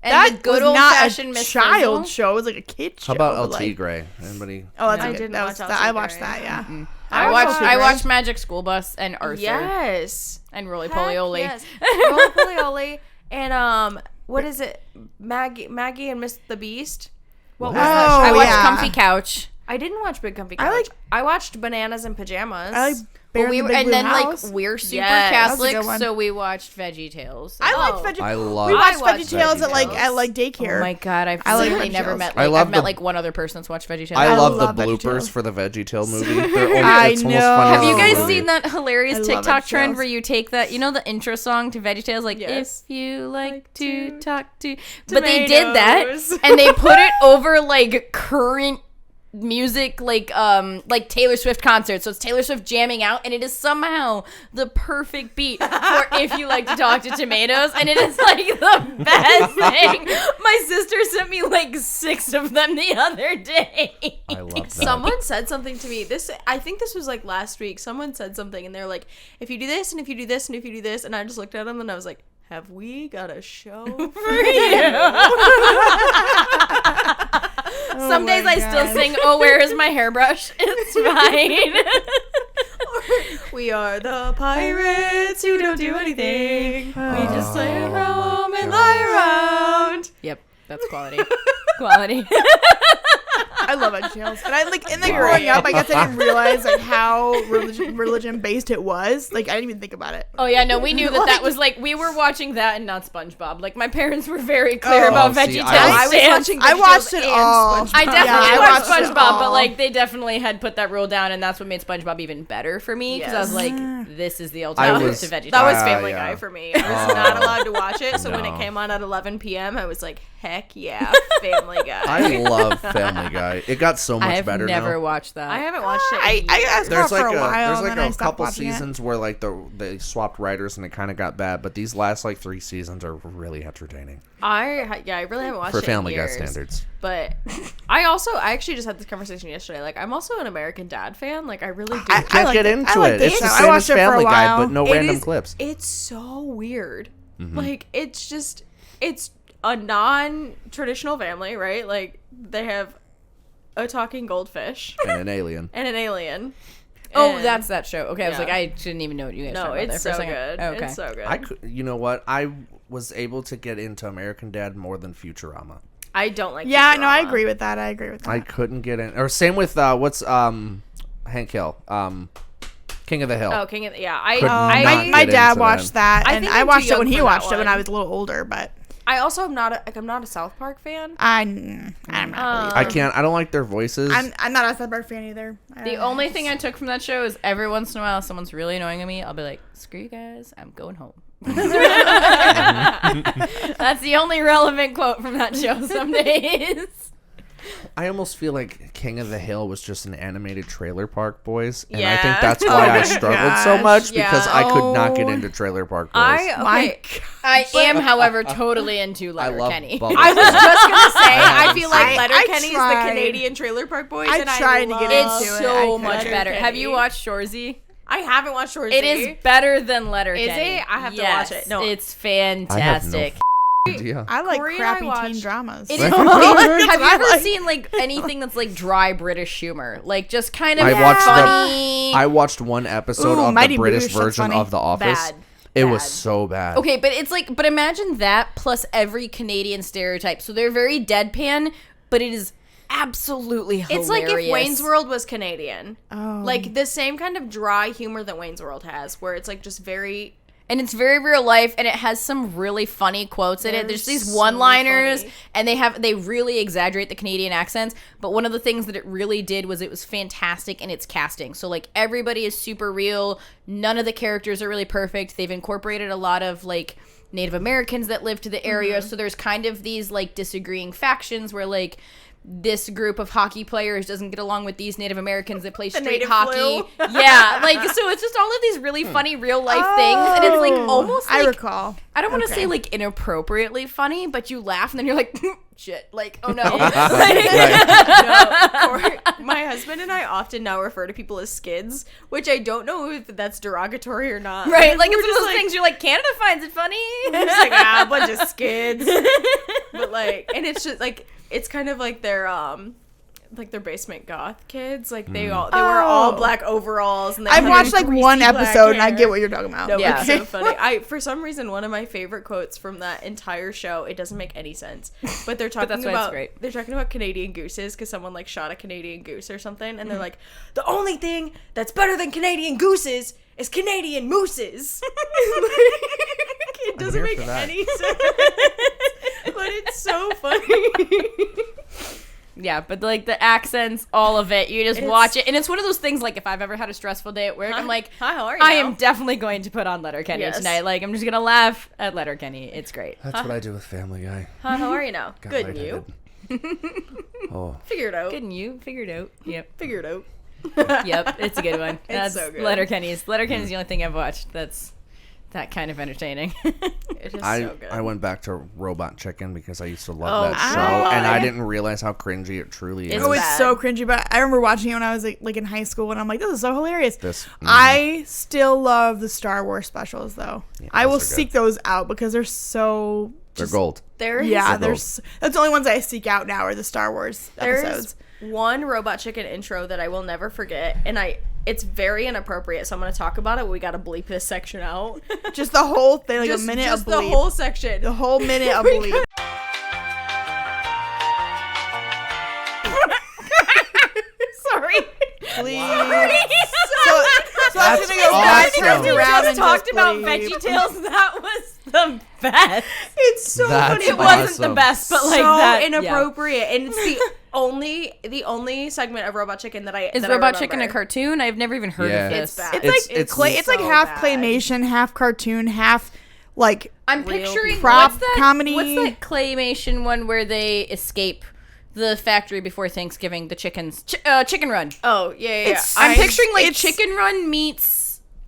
And that the good was old not fashioned a Miss child Frizzle. show. It was like a kid show. How about El but, like- Tigre? Anybody? Oh, that's I a good. didn't That watch was El that. I watched Tigre. that. Yeah. I watched watched El I Tigre. watched Magic School Bus and Arthur Yes. and Roly Heck Poly Oly. yes. Roly Poly Oly and what is it? Maggie and Miss the Beast. What was that Oh, show? I watched yeah. Comfy Couch. I didn't watch Big Comfy Couch. I like- I watched Bananas in Pajamas. I like Bear Well, in we the were, Big and Blue then House. like we're super Yes. That was a good Catholic, one. so we watched Veggie Tales. I like Oh. Veggie. I love. We watched watched VeggieTales at like VeggieTales. daycare. Oh my god, I've I like literally never VeggieTales. met. I Like, love I've met the- like one other person that's watched VeggieTales. I love the love VeggieTales. bloopers for the VeggieTale movie. They're I it's almost know. funnier Have you than the guys movie. seen that hilarious I love TikTok trend VeggieTales. where you take that, you know, the intro song to VeggieTales, like Yes. if you like to to talk to, but they did that tomatoes. and they put it over like current music, like Taylor Swift concerts. So it's Taylor Swift jamming out, and it is somehow the perfect beat for if you like to talk to tomatoes, and it is like the best thing. My sister sent me like 6 of them the other day. I love that. Someone said something to me. I think this was like last week. Someone said something, and they're like, "If you do this, and if you do this, and if you do this," and I just looked at them, and I was like, "Have we got a show for you?" Some days I still sing, "Oh, where is my hairbrush?" It's fine. We are the pirates who don't do anything. We just play around and lie around. Yep, that's quality. Quality. I love VeggieTales, and I like growing up. I guess I didn't realize like how religion based it was. Like I didn't even think about it. Oh yeah, no, we knew that was like we were watching that and not SpongeBob. Like my parents were very clear about see, VeggieTales. I was stance. watching I watched VeggieTales it and all. SpongeBob. I definitely I watched watched it SpongeBob, but all. like they definitely had put that rule down, and that's what made SpongeBob even better for me because I was Yes. like, this is the I alternative was- to VeggieTales. That was Ah, Family yeah. Guy for me. I was not allowed to watch it, so when No. it came on at 11 p.m., I was like, heck yeah, Family Guy. I love Family Guy. It got so much I've better never now. watched that. I haven't watched it. I in saw it There's for like a while, there's and like then I a stopped couple watching it. seasons where like they swapped writers and it kind of got bad, but these last like 3 seasons are really entertaining I really haven't watched for it Family in Guy years. standards. But I actually just had this conversation yesterday. Like, I'm also an American Dad fan. Like, I really do. I Can't like get it. into I like it. this It's the show. I same as watched it for a Family Guy, while. but no It random is- clips. It's so weird. Mm-hmm. Like, it's a non-traditional family, right? Like, they have a talking goldfish And an alien. and an alien. Oh, And- that's that show. Okay, I was Yeah. like, I didn't even know what you guys no, talked about there it's for a so second. good. Okay. It's so good. I could, you know what? I was able to get into American Dad more than Futurama. I don't like. Yeah, no, I Futurama. agree with that. I agree with that. I couldn't get in. Or same with what's Hank Hill, King of the Hill. Oh, King of the, yeah. Could not my get dad into watched that, I and think I I'm watched too it when young he for that watched it when one. I was a little older. But I also am not a South Park fan. I'm not. I can't. I don't like their voices. I'm not a South Park fan either. The only thing I took from that show is every once in a while, if someone's really annoying me, I'll be like, "Screw you guys, I'm going home." That's the only relevant quote from that show. Some days. I almost feel like King of the Hill was just an animated Trailer Park Boys, and I Yeah. think that's why I struggled so much because Yeah. I could not get into Trailer Park Boys. I am, however, totally into I love Letterkenny. Bubbles. I was just gonna say, I haven't feel like seen it. Letterkenny's the tried. Canadian Trailer Park Boys, I and tried to I get love It's into it. so I much couldn't. better. Have you watched Shoresy? I haven't watched Shoresy. It is better than Letterkenny. Is it? I have to Yes, watch it. No. it's fantastic. idea. I like Corey and crappy I teen watched- dramas. It is. That's Have what you I ever like. seen like anything that's like dry British humor? Like just kind of I watched funny. I watched one episode Ooh, of Mighty the British Boosh, that's version funny. of The Office. Bad. It was Bad. so bad. Okay, but it's like, but imagine that plus every Canadian stereotype. So they're very deadpan, but it is absolutely hilarious. It's like if Wayne's World was Canadian. Oh. Like the same kind of dry humor that Wayne's World has, where it's like just very... And it's very real life, and it has some really funny quotes in it. They're There's these so one-liners, funny. and they really exaggerate the Canadian accents. But one of the things that it really did was it was fantastic in its casting. So like everybody is super real. None of the characters are really perfect. They've incorporated a lot of like Native Americans that live to the area. Mm-hmm. So there's kind of these like disagreeing factions where like this group of hockey players doesn't get along with these Native Americans that play straight native hockey. flu. Yeah, like so it's just all of these really funny real life things, and it's like almost I like recall. I don't want to Okay. say like inappropriately funny, but you laugh and then you're like, shit, like oh no. My husband and I often now refer to people as skids, which I don't know if that's derogatory or not. Right, like We're it's one of just those things you're like, Canada finds it funny. We're just like, a bunch of skids. But like, and it's just like, it's kind of like their basement goth kids. Like they wear all black overalls. And they I've have watched their like greasy one black episode and I hair. get what you're talking about. No, Yeah. it's so funny. For some reason, one of my favorite quotes from that entire show, it doesn't make any sense, but they're talking that's why it's about great. they're talking about Canadian gooses because someone like shot a Canadian goose or something, and they're like, the only thing that's better than Canadian gooses is Canadian mooses. It doesn't here make for that. any sense, but it's so funny. Yeah, but like the accents, all of it, you just watch it, and it's one of those things. Like if I've ever had a stressful day at work, I'm like, Hi, how are you I now? am definitely going to put on Letterkenny Yes. tonight. Like I'm just gonna laugh at Letterkenny. It's great. That's what I do with Family Guy. Hi, how are you now? Got Good, and you? lightheaded. Oh, Figure it out. Good and you figured out. Yep, Figure it out. yep, it's a good one. That's so good. Letterkenny's the only thing I've watched that's that kind of entertaining. It is I so good. I went back to Robot Chicken because I used to love Oh, that show, I- and I didn't realize how cringy it truly is. It's Oh, it's bad. so cringy, but I remember watching it when I was like in high school, and I'm like, this is so hilarious. Mm-hmm. I still love the Star Wars specials, though. I will those are good. seek those out because they're so. They're gold. There is Yeah, They're there's. That's the only ones I seek out now are the Star Wars episodes. There's one Robot Chicken intro that I will never forget, and it's very inappropriate, so I'm going to talk about it. We got to bleep this section out. Just the whole thing, like just a minute just of the bleep. whole section. The whole minute of bleep. Sorry. Bleep. So that's gonna go That's back awesome. around just and talked just about bleep. VeggieTales. That was the best. It's so That's funny. It wasn't the awesome. best, but like so that inappropriate, and it's the only segment of Robot Chicken that I Is that I Robot Chicken a remember. cartoon? I've never even heard Yeah. of this. It's bad. It's like it's like so half bad. claymation, half cartoon, half like I'm Real picturing prop what's that, comedy. What's that claymation one where they escape the factory before Thanksgiving? The chickens, Chicken Run. Oh yeah. It's- I'm I- picturing like it's- Chicken Run meets.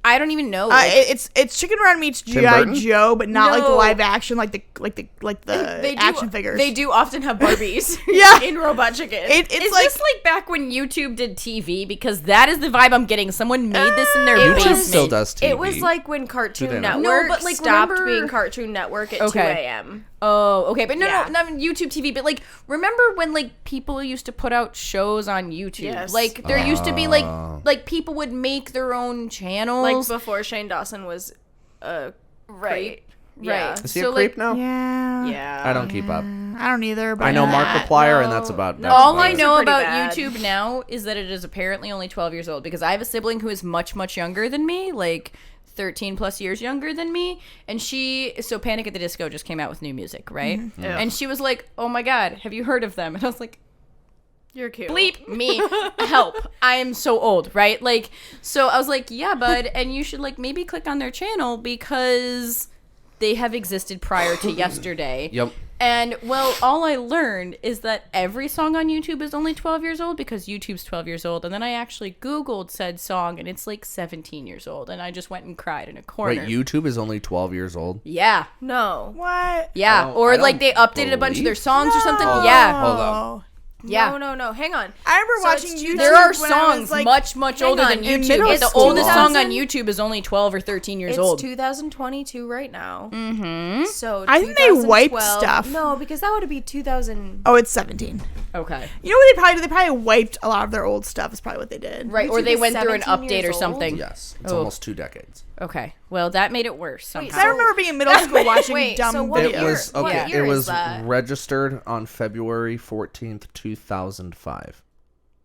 I don't even know. it's Chicken Run meets Tim G.I. Burton? Joe, but not like the No. live action, like the They do, action figures. They do often have Barbies. Yeah. in Robot Chicken. It's is like this like back when YouTube did TV? Because that is the vibe I'm getting. Someone made this in their It basement. was- Still does TV. It was like when they Cartoon not? Network No, but, like, stopped remember- being Cartoon Network at Okay. 2 a.m. Oh, okay, but no, Yeah. not YouTube TV. But like, remember when like people used to put out shows on YouTube? Yes. Like there used to be like people would make their own channels. Like before Shane Dawson was right, right. Yeah. right. Is he So a creep like, now? yeah. Yeah. I don't keep up. I don't either. But I know Yeah, Markiplier, and no. that's about. No. That's all about I it. know pretty about bad. YouTube now is that it is apparently only 12 years old because I have a sibling who is much, much younger than me, like 13 plus years younger than me, and so Panic at the Disco just came out with new music, right? Yeah. And she was like, oh my god, have you heard of them? And I was like, You're cute. bleep me, help, I am so old, right? Like, so I was like, yeah, bud, and you should like maybe click on their channel because they have existed prior to yesterday. Yep. And, well, all I learned is that every song on YouTube is only 12 years old because YouTube's 12 years old. And then I actually Googled said song, and it's like 17 years old. And I just went and cried in a corner. Wait, YouTube is only 12 years old? Yeah. No. What? Yeah. I Or, don't like, they updated a bunch of their songs or something. Hold on. Yeah. Hold on. Yeah. No. Hang on. I remember So watching it's YouTube. There are when I was, songs like, much hang older on, than in YouTube. middle The school. oldest song on 2000? YouTube is only 12 or 13 years It's old. 2022 right now. Mm-hmm. So I think they wiped 2012 stuff. No, because that would be 2000. Oh, it's 17. Okay. You know what they probably did? They probably wiped a lot of their old stuff. Is probably what they did. Right. Or YouTube they is went through an 17 update or years something. Yes. It's Oh. almost 2 decades. Okay. Well, that made it worse somehow. Because I remember being in middle school watching Wait, dumb so what videos. It was What okay. year It is was that? registered on February 14th, 2005.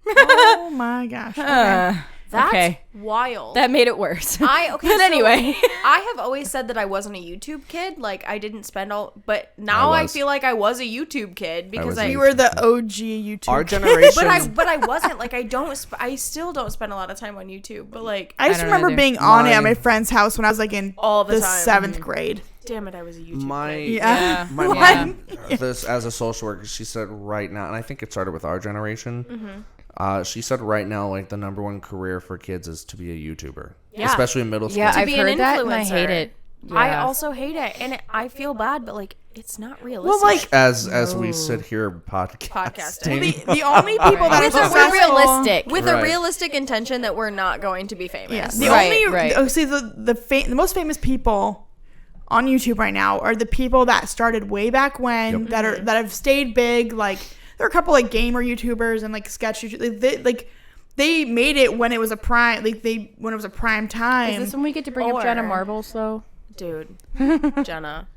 Oh my gosh. Okay. That's Okay. wild. That made it worse. But so anyway. I have always said that I wasn't a YouTube kid. Like I didn't spend all, but now I was. feel like I was a YouTube kid because was I. a You were the OG YouTube. Our kid. generation. but I wasn't like I still don't spend a lot of time on YouTube. But like I just I don't remember either. being on it at My- my friend's house when I was like in All the the time. 7th grade. damn it, I was a YouTube My kid. Yeah. my Yeah. mom, this as a social worker, she said right now, and I think it started with our generation. She said right now, like the number one career for kids is to be a YouTuber, Yeah. especially in middle school. Yeah, To I've be an heard that and I influencer. hate it. I Yeah. also hate it, and I feel bad, but like it's not realistic. Well, like as we sit here podcasting. the only people that are With a successful. realistic. with a Right. realistic intention that we're not going to be famous. Yeah. The Right, only right. oh, see the most famous people on YouTube right now are the people that started way back when Yep. that have stayed big. Like there are a couple like gamer YouTubers and like sketch YouTubers. They made it when it was a prime when it was a prime time. Is this when we get to bring up Or- Jenna Marbles, though? Dude, Jenna.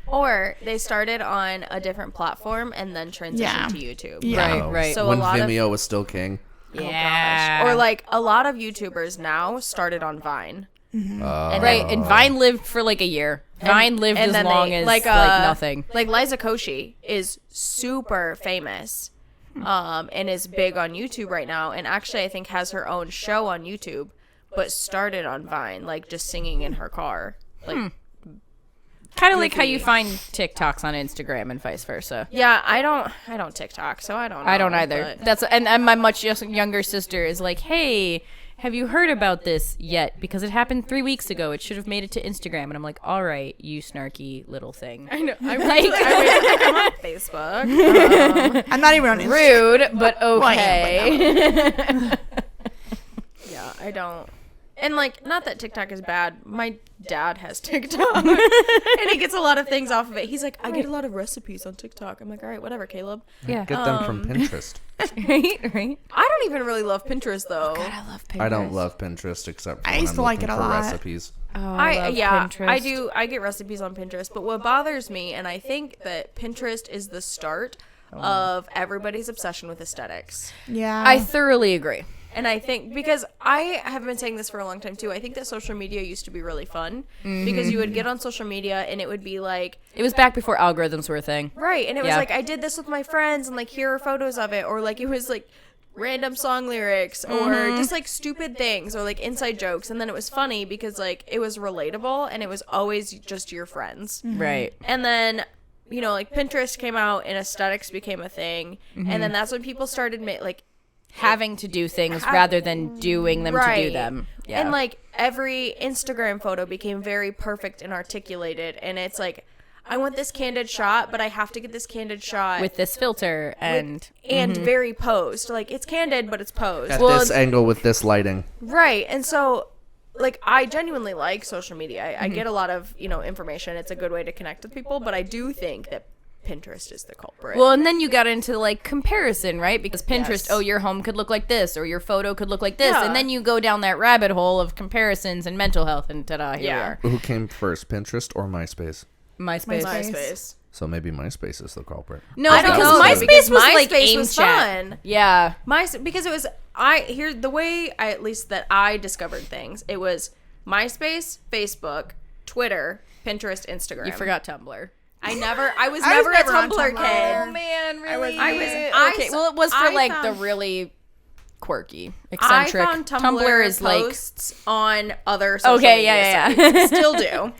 Or they started on a different platform and then transitioned Yeah. to YouTube. Yeah. Right. So when a lot Vimeo was still king. Yeah. Or like a lot of YouTubers now started on Vine. And Right, and Vine lived for like a year. Vine lived as then long they- as like nothing. Like Liza Koshy is super famous, and is big on YouTube right now. And actually, I think has her own show on YouTube, but started on Vine, like just singing in her car. Like, Kind of like how you find TikToks on Instagram and vice versa. yeah, I don't TikTok, so I don't know. I don't either. but- That's and my much younger sister is like, "Hey, have you heard about this yet? Because it happened 3 weeks ago. It should have made it to Instagram." And I'm like, "All right, you snarky little thing." I know. I'm on Facebook. I'm not even on Instagram. Rude, but Well, I am, okay. Yeah, I don't. And like, not that TikTok is bad. My dad has TikTok, and he gets a lot of things off of it. He's like, I get a lot of recipes on TikTok. I'm like, all right, whatever, Caleb. Yeah. Get them from Pinterest. right. I don't even really love Pinterest though. I love Pinterest. I don't love Pinterest except for I when used I'm to like looking it a for lot. recipes. Oh, I love Pinterest. I do. I get recipes on Pinterest, but what bothers me, and I think that Pinterest is the start of everybody's obsession with aesthetics. Yeah. I thoroughly agree. And I think, because I have been saying this for a long time too, I think that social media used to be really fun because you would get on social media and it would be like, It was back before algorithms were a thing. right, and it was Yeah. like, I did this with my friends and like, here are photos of it, or like it was like random song lyrics or just like stupid things or like inside jokes, and then it was funny because like it was relatable and it was always just your friends. Right. And then, you know, like Pinterest came out and aesthetics became a thing, and then that's when people started like Having to do things rather than doing them to do them. Yeah. And like every Instagram photo became very perfect and articulated, and it's like, I want this candid shot, but I have to get this candid shot with this filter and very posed. Like it's candid, but it's posed. At Well, this angle with this lighting. Right. And so like I genuinely like social media. I get a lot of, you know, information. It's a good way to connect with people, but I do think that Pinterest is the culprit. well, and then you got into like comparison, right? Because Pinterest, Yes. oh, your home could look like this, or your photo could look like this, Yeah. and then you go down that rabbit hole of comparisons and mental health, and ta-da, here Yeah. we are. Who came first, Pinterest or MySpace? MySpace. MySpace. So maybe MySpace is the culprit. No, I don't because know, MySpace because was like MySpace aim was chat. fun. Yeah. Because it was the way I at least that I discovered things. It was MySpace, Facebook, Twitter, Pinterest, Instagram. You forgot Tumblr. I was I never was a never on Tumblr Tumblr. kid. Oh man, really? I Well, it was for I like the found- really quirky, I eccentric. found Tumblr is like posts on other social Okay, media yeah. sites. Still do.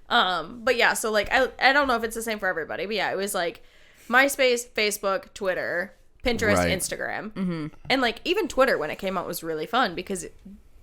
But yeah, so like I don't know if it's the same for everybody, but yeah, it was like MySpace, Facebook, Twitter, Pinterest, Right. Instagram. And like even Twitter when it came out was really fun because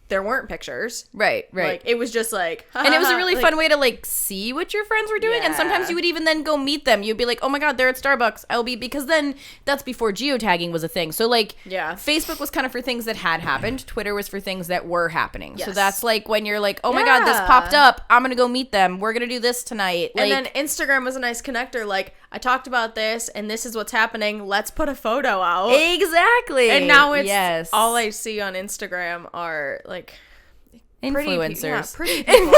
there weren't pictures. right. Like it was just like And it was a really like, fun way to like see what your friends were doing, and sometimes Yeah. you would even then go meet them. You'd be like, "Oh my god, they're at Starbucks. I'll be," because then that's before geotagging was a thing. So like, Yeah. Facebook was kind of for things that had happened. Twitter was for things that were happening. So Yes. that's like when you're like, "Oh my god, this Yeah. popped up. I'm gonna go meet them. We're gonna do this tonight." Like, And then Instagram was a nice connector. Like I talked about this, and this is what's happening. Let's put a photo out. exactly. And now it's yes. all I see on Instagram are like pretty influencers. pretty people.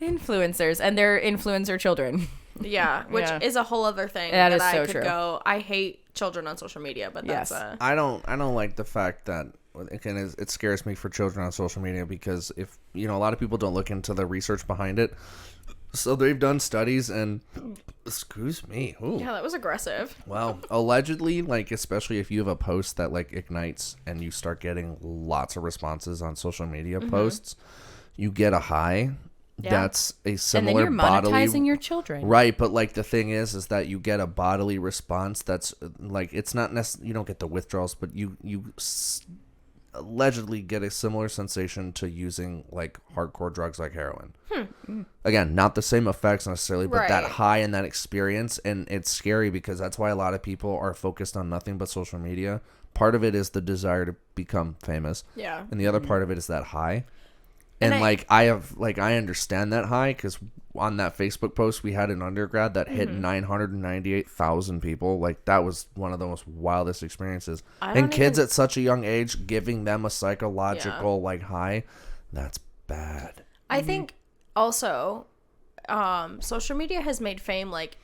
Influencers and their influencer children. Yeah, which Yeah. is a whole other thing That that is I so could true. go. I hate children on social media, but that's Yes. I don't like the fact that, again, it scares me for children on social media because if a lot of people don't look into the research behind it. So they've done studies and excuse me. Ooh. yeah, that was aggressive. Well, allegedly, like especially if you have a post that like ignites and you start getting lots of responses on social media posts, you get a high. Yeah. That's a And then similar you're bodily monetizing your children. right, but like the thing is that you get a bodily response that's like it's not necessarily you don't get the withdrawals, but you allegedly get a similar sensation to using like hardcore drugs like heroin. Again, not the same effects necessarily, but that Right. high and that experience, and it's scary because that's why a lot of people are focused on nothing but social media. Part of it is the desire to become famous, Yeah. and the other part of it is that high. And, And I understand that high because on that Facebook post we had an undergrad that hit 998,000 people. Like that was one of the most wildest experiences. I And don't kids even- at such a young age, giving them a psychological like high, that's bad. I think also, social media has made fame like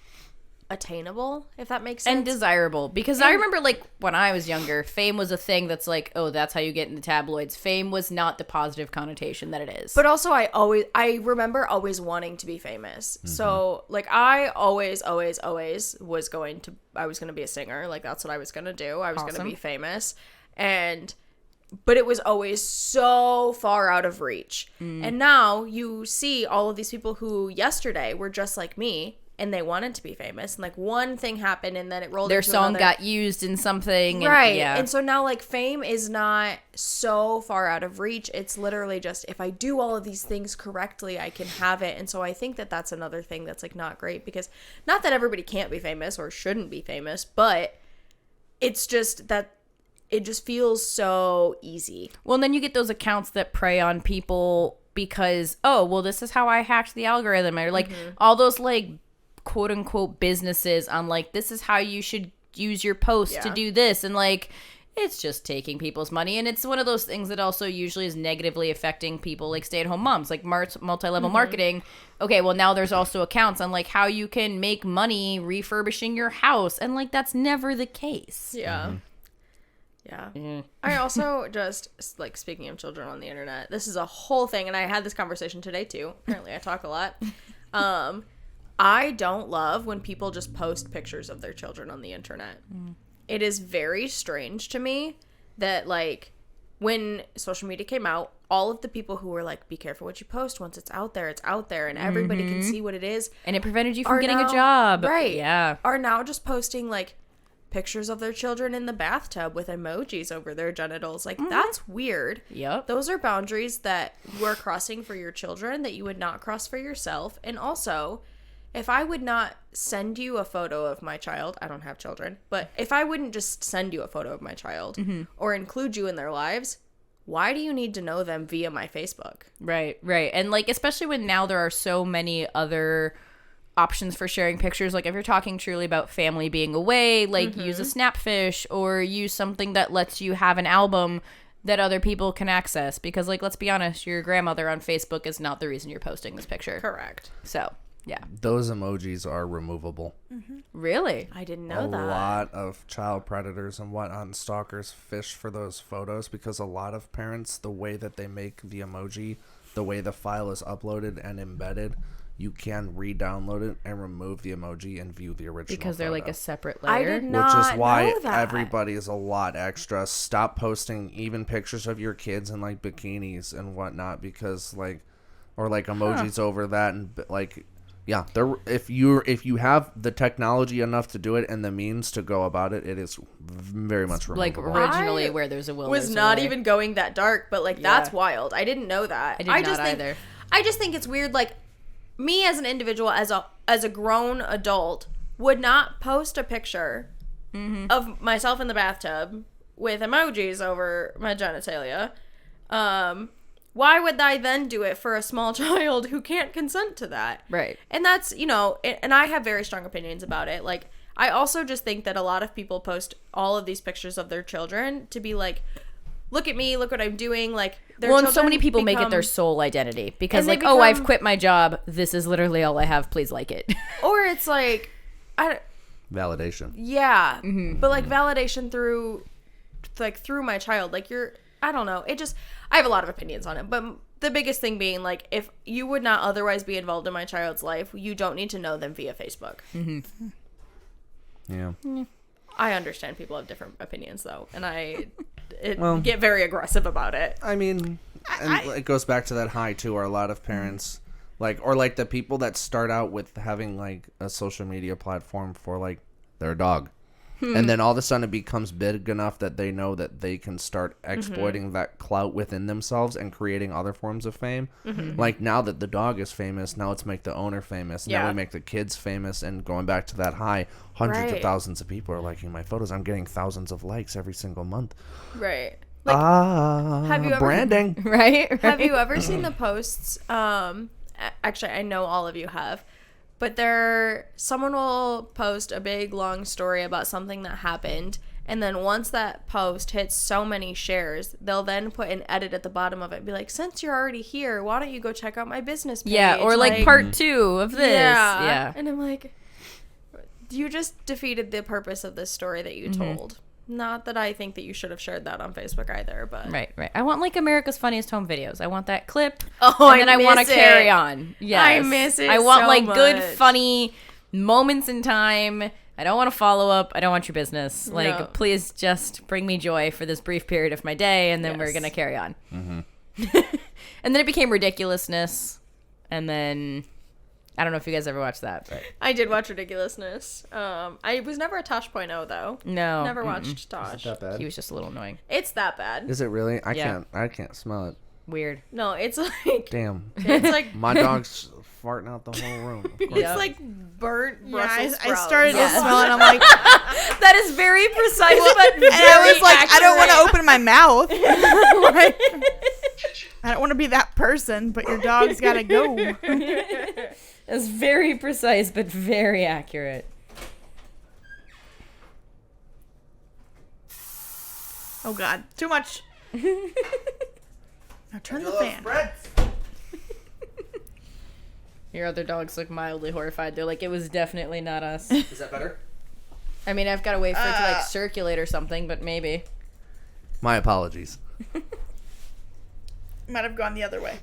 attainable, if that makes sense. And desirable, because I remember like when I was younger, fame was a thing that's like, oh, that's how you get in the tabloids. Fame was not the positive connotation that it is. But also, I remember always wanting to be famous. So, like, I always was going to be a singer. Like, that's what I was going to do. I was going to Awesome. be famous. But it was always so far out of reach. And now you see all of these people who yesterday were just like me and they wanted to be famous. And, like, one thing happened and then it rolled their into song another. got used in something. And, Right. Yeah. And so now like fame is not so far out of reach. It's literally just if I do all of these things correctly, I can have it. And so I think that that's another thing that's like not great because not that everybody can't be famous or shouldn't be famous, but it's just that it just feels so easy. Well, and then you get those accounts that prey on people because, oh, well, this is how I hacked the algorithm. Or like all those like quote unquote businesses on like, this is how you should use your post to Yeah. do this. And like, it's just taking people's money. And it's one of those things that also usually is negatively affecting people like stay-at-home moms, like multi-level marketing. Okay, well, now there's also accounts on like how you can make money refurbishing your house. And like, that's never the case. Yeah. Yeah. I also just, like, speaking of children on the internet, this is a whole thing, and I had this conversation today, too. Apparently, I talk a lot. I don't love when people just post pictures of their children on the internet. It is very strange to me that, like, when social media came out, all of the people who were like, be careful what you post. Once it's out there, and everybody can see what it is. And it prevented you from Are getting now- a job. Right. Yeah. Are now just posting, like, pictures of their children in the bathtub with emojis over their genitals. Like, that's weird. Yep. Those are boundaries that you are crossing for your children that you would not cross for yourself. And also, if I would not send you a photo of my child, I don't have children, but if I wouldn't just send you a photo of my child or include you in their lives, why do you need to know them via my Facebook? Right, right. And like, especially when now there are so many other options for sharing pictures. Like if you're talking truly about family being away, like use a Snapfish or use something that lets you have an album that other people can access. Because like, let's be honest, your grandmother on Facebook is not the reason you're posting this picture. Correct. So, yeah. Those emojis are removable. Really? I didn't know A that. lot of child predators and whatnot and stalkers fish for those photos because a lot of parents, the way that they make the emoji, the way the file is uploaded and embedded, you can re-download it and remove the emoji and view the original Because they're photo. like a separate I layer. did not Which is why know that. everybody is a lot extra. Stop posting even pictures of your kids in like bikinis and whatnot, because like, or like emojis over that, and like, yeah, there. If you have the technology enough to do it and the means to go about it, it is very much Like removable. originally, I where there's a will, was there's a not way. even going that dark, but like that's wild. I didn't know that. I did not just think, either. I just think it's weird. Like me as an individual, as a grown adult, would not post a picture of myself in the bathtub with emojis over my genitalia. Why would I then do it for a small child who can't consent to that? Right. And that's, and I have very strong opinions about it. Like, I also just think that a lot of people post all of these pictures of their children to be like, look at me, look what I'm doing. Like, their Well, and so children many people make it their become- sole identity because, And they like, oh, I've become- quit my job. This is literally all I have. Please like it. Or it's like, Validation. yeah, but like validation through my child. Like I don't know. I have a lot of opinions on it, but the biggest thing being like, if you would not otherwise be involved in my child's life, you don't need to know them via Facebook. Yeah. I understand people have different opinions though, and get very aggressive about it. I mean, and it goes back to that high too, where a lot of parents or the people that start out with having like a social media platform for like their dog. And then all of a sudden it becomes big enough that they know that they can start exploiting that clout within themselves and creating other forms of fame. Like now that the dog is famous, now let's make the owner famous. Now Yeah. we make the kids famous, and going back to that high, hundreds of Right. thousands of people are liking my photos. I'm getting thousands of likes every single month. Right. Have you ever- branding. right? Have you ever seen the posts? Actually, I know all of you have, but someone will post a big long story about something that happened, and then once that post hits so many shares, they'll then put an edit at the bottom of it and be like, since you're already here, why don't you go check out my business page? Yeah, or like part 2 of this. Yeah. And I'm like, you just defeated the purpose of this story that you told. Not that I think that you should have shared that on Facebook either, but Right. I want like America's Funniest Home Videos. I want that clip. Oh, and then I want to miss it. carry on. Yes. I miss it I want so like good, much. funny moments in time. I don't want to follow up. I don't want your business. Like, No. please just bring me joy for this brief period of my day, and then we're Yes. gonna carry on. And then it became ridiculousness, and then I don't know if you guys ever watched that, but I did watch Ridiculousness. I was never a Tosh.0 though. no, Never watched Tosh. That bad? he was just a little annoying, It's that bad. Is it really? Yeah. I can't smell it. weird. No, it's like Damn. it's like My dog's farting out the whole room. Of course. it's like burnt Yeah, Brussels I sprouts. started Yes. to smell it. And I'm like, That is very precise, but and I was like, I don't want to open my mouth. Like, I don't want to be that person, but your dog's gotta go. It's very precise, but very accurate. Oh God, too much. Now turn the fan. Your other dogs look mildly horrified. They're like, it was definitely not us. Is that better? I mean, I've got to wait for it to like circulate or something, but maybe. My apologies. Might have gone the other way.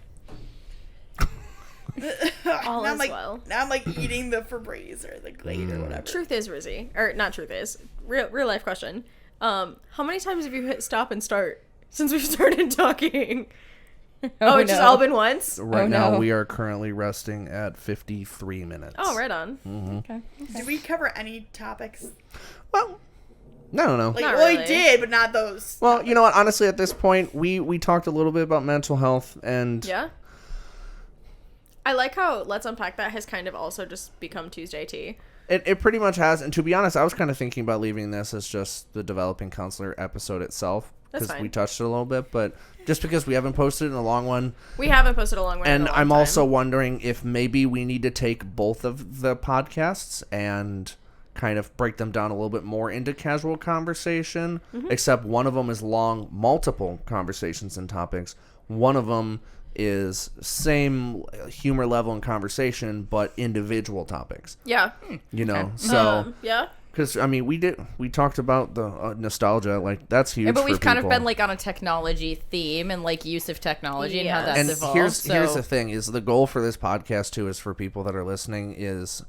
All now is I'm like, well. now I'm like eating the Febreze or the Glade or whatever. Truth is, Rizzy, or not truth is, real life question. How many times have you hit stop and start since we started talking? Oh, it's just all been once? Right Oh, now, no. we are currently resting at 53 minutes. Oh, right on. Okay. Did we cover any topics? Well, no. Like, Not well, we really. did, but not those. Well, you know what? Honestly, at this point, we talked a little bit about mental health, and Yeah. I like how Let's Unpack That has kind of also just become Tuesday tea. it pretty much has. And to be honest, I was kind of thinking about leaving this as just the developing counselor episode itself, That's because fine. we touched it a little bit, but just because we haven't posted in a long one. We haven't posted a long one. in And a long I'm time. also wondering if maybe we need to take both of the podcasts and kind of break them down a little bit more into casual conversation, except one of them is long, multiple conversations and topics. One of them is same humor level and conversation, but individual topics, Yeah. you know? So Yeah. Because, I mean, we talked about the nostalgia. Like, that's huge. Yeah, but for we've kind of people. been like on a technology theme and like use of technology and how Yeah. that's And evolved. here's so. the thing: is the goal for this podcast too is for people that are listening is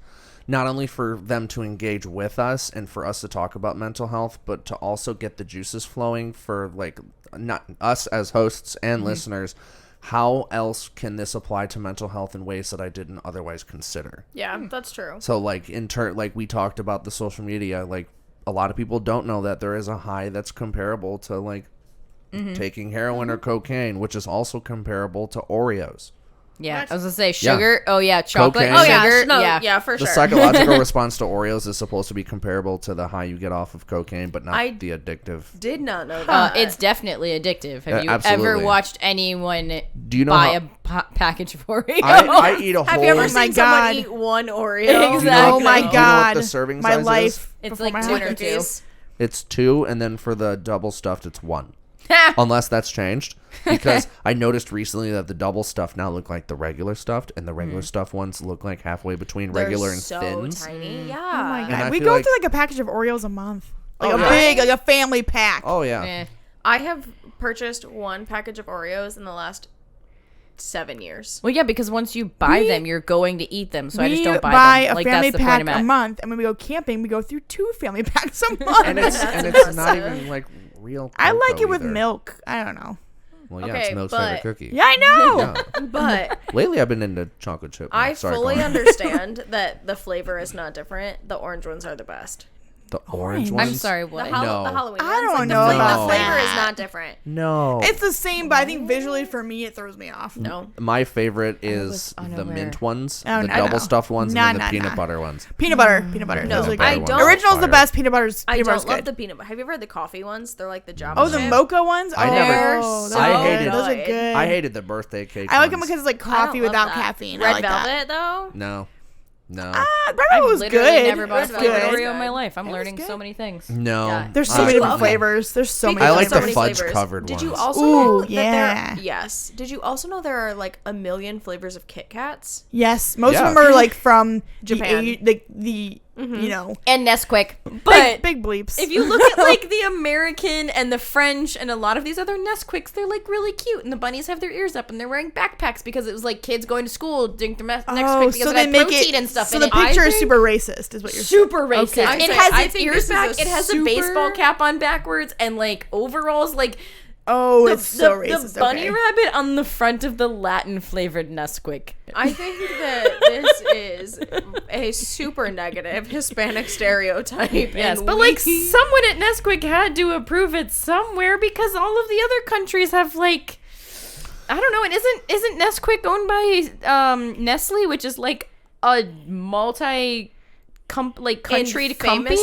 not only for them to engage with us and for us to talk about mental health, but to also get the juices flowing for like not us as hosts and listeners. How else can this apply to mental health in ways that I didn't otherwise consider? Yeah, that's true. So like like we talked about the social media, like a lot of people don't know that there is a high that's comparable to like taking heroin or cocaine, which is also comparable to Oreos. Yeah, I was gonna say sugar. Yeah. Oh yeah, chocolate. Cocaine. Sugar. No, yeah. for The sure. psychological response to Oreos is supposed to be comparable to the high you get off of cocaine, but not I the addictive. Did not know that. It's definitely addictive. Have you absolutely. ever watched anyone Do you know buy how- a package of Oreos? I eat a whole... Have you ever Oh my seen someone God. eat one Oreo? Exactly. Oh my Do you know what God. the serving My size is? life. It's before like my 2 heart. or 2. Cookies. It's 2, and then for the double stuffed, it's 1. Unless that's changed. Because I noticed recently that the double stuffed now look like the regular stuffed, and the regular stuffed ones look like halfway between regular They're and so thins. tiny. Yeah. Oh my And God. I We feel go like- through like a package of Oreos a month. Like Oh, a yeah. big, like a family pack. Oh, yeah. Eh. I have purchased one package of Oreos in the last 7 years. Well, yeah, because once you buy We- them, you're going to eat them. So I we just don't buy them. a Like family that's the point pack I'm a at. month, and when we go camping, we go through 2 family packs a month. And it's not even like real I like cocoa it with either. milk. I don't know. Well, yeah, Okay, it's Milk's but- favorite cookie. Yeah, I know. Yeah. But Lately, I've been into chocolate chip. I Sorry, fully go on. understand that the flavor is not different. The orange ones are the best. The orange I'm ones? I'm sorry, what? The No. Halloween I ones. don't the know fla- about the flavor is that. not different. No. It's the same, but I think visually for me, it throws me off. No. My favorite was is the unaware. mint ones, Oh, the no, double no. stuffed ones, Nah, and then the nah, peanut nah. butter ones. Peanut butter. Peanut butter. No, Those are Peanut butter I good. ones don't- are Original's the fire. best. Peanut butter's I peanut butter's don't love good. the peanut butter. Have you ever heard the coffee ones? They're like the Java Oh, the chip. mocha ones? I never- those so are I good. hated- Those are good. good. I hated the birthday cake I like them ones. because it's like I don't coffee love without that. caffeine. Red I like velvet that. though. No. Red I've velvet was literally good. never bought a It's flavored good. Oreo in my life. I'm It was learning good. so many things. No. Yeah. There's so Uh, many different okay. flavors. There's so Speaking many. I of like so the flavors. many fudge flavors, covered Did you ones. also Ooh, know that yeah. there? Yes. Did you also know there are like a million flavors of Kit Kats? Yes, most Yeah. of them are like from Japan. The you know, And Nesquik. But big bleeps. if you look at like the American and the French and a lot of these other Nesquiks, they're like really cute, and the bunnies have their ears up and they're wearing backpacks because it was like kids going to school drink their Nesquik because it had protein and stuff so in the it. picture I is think- super racist, is what you're saying. Super racist. Okay. It I has think its this ears is back. a It has a super- baseball cap on backwards and like overalls. Like Oh, the, it's so the racist. bunny okay. rabbit on the front of the Latin flavored Nesquik. I think that this is a super negative Hispanic stereotype. Yes, and but we- like someone at Nesquik had to approve it somewhere because all of the other countries have like, I don't know. And isn't Nesquik owned by Nestle, which is like a country to company?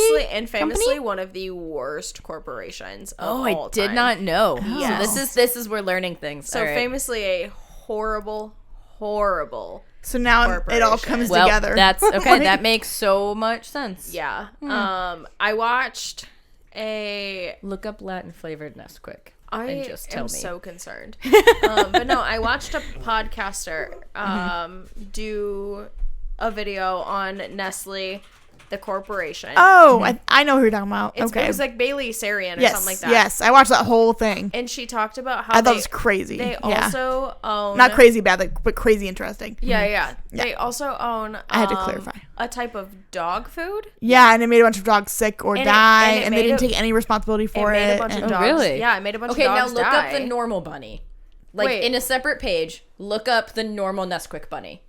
famously one of the worst corporations of Oh, I all did time. not know. Yes. So this is we're learning things. So All right. famously a horrible So now it all corporation. comes Well, together. that's okay. Like- That makes so much sense. Yeah. I watched a Look up Latin flavored Nesquik. I and just tell am me. so concerned. But no, I watched a podcaster do a video on Nestle, the corporation. Oh, I know who you're talking about. It Okay. was like Bailey Sarian or yes, something like that. yes. I watched that whole thing. And she talked about how I thought they, it was crazy. they Yeah. also own Not crazy bad, but crazy interesting. Yeah. They also own I had to clarify. a type of dog food. Yeah, and it made a bunch of dogs sick or And die, it and they made didn't a- take any responsibility for made it. a bunch of and- dogs. really? Yeah, it made a bunch Okay, of now dogs look die. up the normal bunny. Like Wait. in a separate page, look up the normal Nesquik bunny,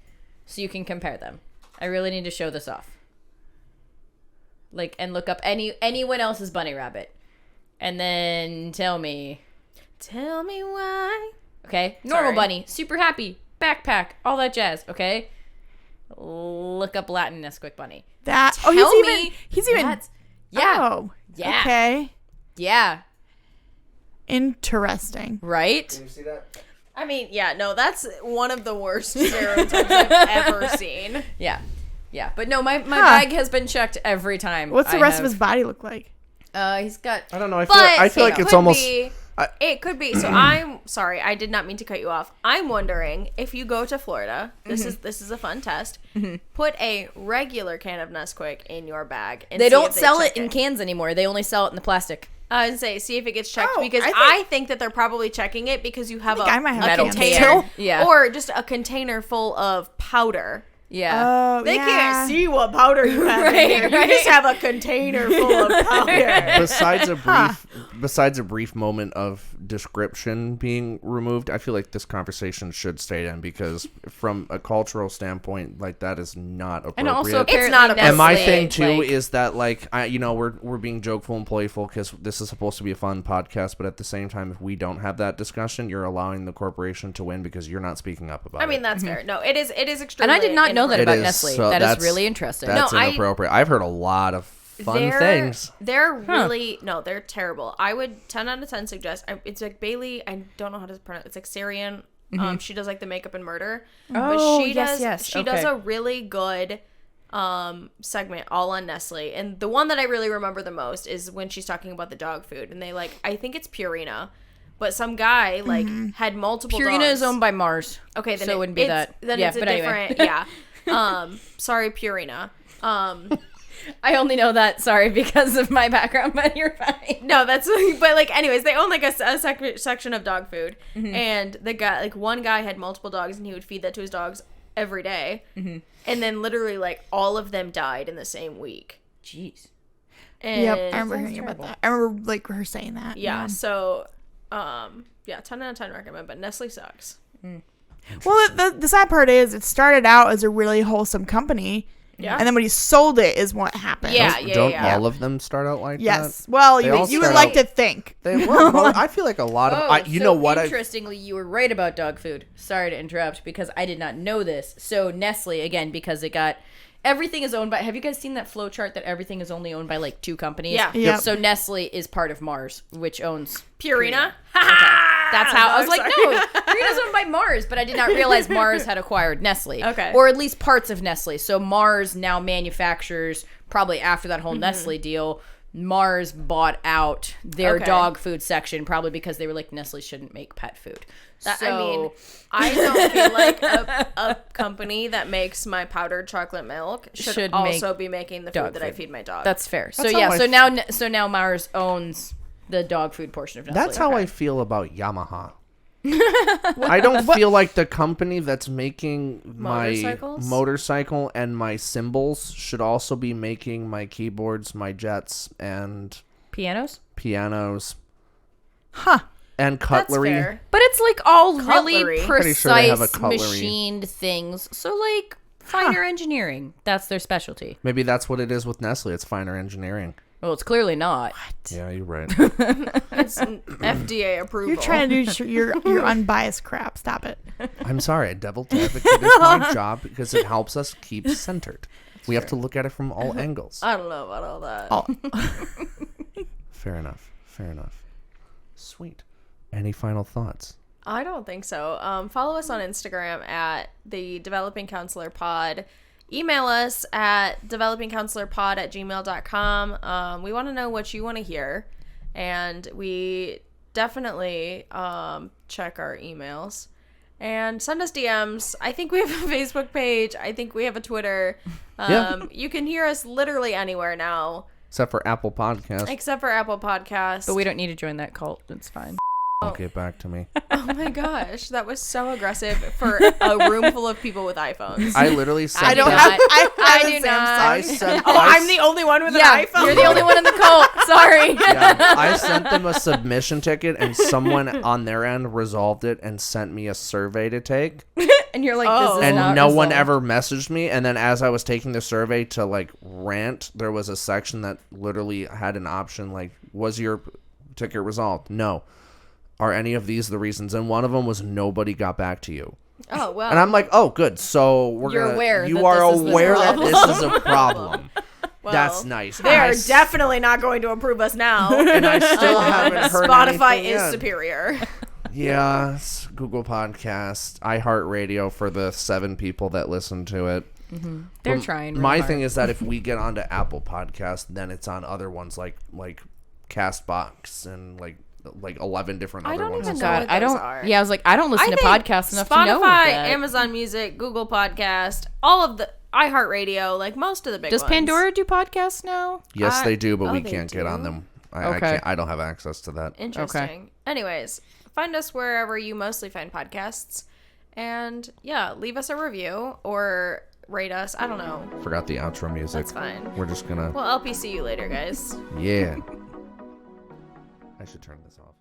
so you can compare them. I really need to show this off. Like, and look up anyone else's bunny rabbit, and then tell me. Tell me why. Okay, normal Sorry. bunny, super happy, backpack, all that jazz. Okay, look up Latin Nesquik bunny. that. Tell Oh, me he's even. that's- yeah, Oh, Yeah. Okay. yeah, Interesting. right. you see that? I mean, yeah, no, that's one of the worst stereotypes I've ever seen. Yeah, yeah, but no, my Huh. bag has been checked every time. What's the I rest of have- his body look like? He's got. I don't know. I But feel like it it's could almost. It could be. So I'm sorry, I did not mean to cut you off. I'm wondering if you go to Florida. This is a fun test. Put a regular can of Nesquik in your bag. And They see don't if sell check it in cans anymore. They only sell it in the plastic. And see if it gets checked, Oh, because I think that they're probably checking it because you have I might have a Metal container, can. Yeah. or just a container full of powder. Yeah. Oh, They yeah. can't see what powder you have in here. You just have a container full of powder. Besides a brief moment of description being removed, I feel like this conversation should stay in, because from a cultural standpoint, like, that is not appropriate. And also, It's not apparently a- And my Nestle, thing too like- is that, like, we're being jokeful and playful because this is supposed to be a fun podcast, but at the same time, if we don't have that discussion, you're allowing the corporation to win because you're not speaking up about it. I mean, that's fair. No, it is And extremely. I did not know that It about is, Nestle. so That is that's- really interesting. That's No, inappropriate. I've heard a lot of fun things. They're really they're terrible. I would 10 out of 10 suggest. It's like Bailey. I don't know how to pronounce. It's like Syrian. She does like the makeup and murder. Oh, but she yes, does. yes. She does Okay. a really good segment all on Nestle. And the one that I really remember the most is when she's talking about the dog food, and they I think it's Purina. But some guy had multiple Purina dogs. is owned by Mars. Okay, then so it wouldn't be that. Then Yeah, it's a but anyway. different. Yeah. Sorry, Purina. I only know that, sorry, because of my background, but you're fine. No, that's but anyways, they own a section of dog food, and the guy one guy had multiple dogs, and he would feed that to his dogs every day, and then literally all of them died in the same week. Jeez. And Yep, I remember hearing about that. I remember her saying that. yeah, so 10 out of 10 recommend, but Nestle sucks. Well, the sad part is it started out as a really wholesome company. Yeah. And then when he sold it is what happened. Yeah. Don't all of them start out like that? Yes. Well, They all you would start like out- to think. I feel like a lot of you know what Interestingly, you were right about dog food. Sorry to interrupt, because I did not know this. So Nestle, again, because it got everything is owned by. Have you guys seen that flow chart that everything is only owned by 2 companies? Yeah. Yep. So Nestle is part of Mars, which owns Purina. That's how I was like, sorry. no, Purina's owned by Mars, but I did not realize Mars had acquired Nestle. Okay. Or at least parts of Nestle. So Mars now manufactures, probably after that whole Nestle deal, Mars bought out their Okay. dog food section, probably because they were like, Nestle shouldn't make pet food. I mean, I don't feel like a company that makes my powdered chocolate milk should also be making the food dog that I food. feed my dog. That's fair. So That's yeah, how so now Mars owns the dog food portion of Nestle. That's how I feel about Yamaha. I don't feel like the company that's making my Motorcycles? motorcycle and my cymbals should also be making my keyboards, my jets, and pianos. pianos, Huh. and That's cutlery. fair. But it's all Cutlery. really Pretty sure they have a precise cutlery. machined things. So finer engineering. That's their specialty. Maybe that's what it is with Nestle. It's finer engineering. Well, it's clearly not. Yeah, you're right. It's FDA approval. You're trying to do your unbiased crap. Stop it. I'm sorry. Devil's advocate is my job because it helps us keep centered. We have to look at it from all angles. I don't know about all that. Fair enough. Fair enough. Sweet. Any final thoughts? I don't think so. Follow us on Instagram at the Developing Counselor Pod. Email us at developingcounselorpod@gmail.com. We want to know what you want to hear, and we definitely check our emails. And send us DMs. I think we have a Facebook page. I think we have a Twitter. Yeah. You can hear us literally anywhere now, Except for Apple Podcasts. except for Apple Podcasts. But we don't need to join that cult. It's fine. Don't get back to me. Oh my gosh, that was so aggressive for a room full of people with iPhones. I literally sent I them- don't have- I do not. I sent, Oh, I I'm the only one with Yeah, an iPhone. you're the only one in the cult. Sorry. Yeah, I sent them a submission ticket, and someone on their end resolved it and sent me a survey to take. And you're like, Oh. this is And not no one resolved. ever messaged me. And then as I was taking the survey to rant, there was a section that literally had an option was your ticket resolved? No. Are any of these the reasons? And one of them was nobody got back to you. Oh well. And I'm like, oh, good. So You're aware you that are this is the aware that problem. this is a problem. Well, That's nice. They are I definitely not going to approve us now. and I still haven't heard Spotify anything is yet. superior. Yeah, it's Google Podcast, iHeartRadio for the 7 people that listen to it. They're But trying. My real thing hard. is that if we get onto Apple Podcast, then it's on other ones like Castbox and like 11 different I other don't ones. even know God, what I those don't. are. Yeah, I was like, I don't listen to think podcasts enough Spotify, to know that. Amazon Music, Google Podcast, all of the iHeartRadio, like most of the big Does ones. Pandora do podcasts now? Yes, they do, but we they can't get on do? them. I Okay. can't. I don't have access to that. Interesting. Anyways, find us wherever you mostly find podcasts. And yeah, leave us a review or rate us. I don't know. Forgot the outro music. That's fine. We're just gonna. Well, LP see you later, guys. Yeah. I should turn this off.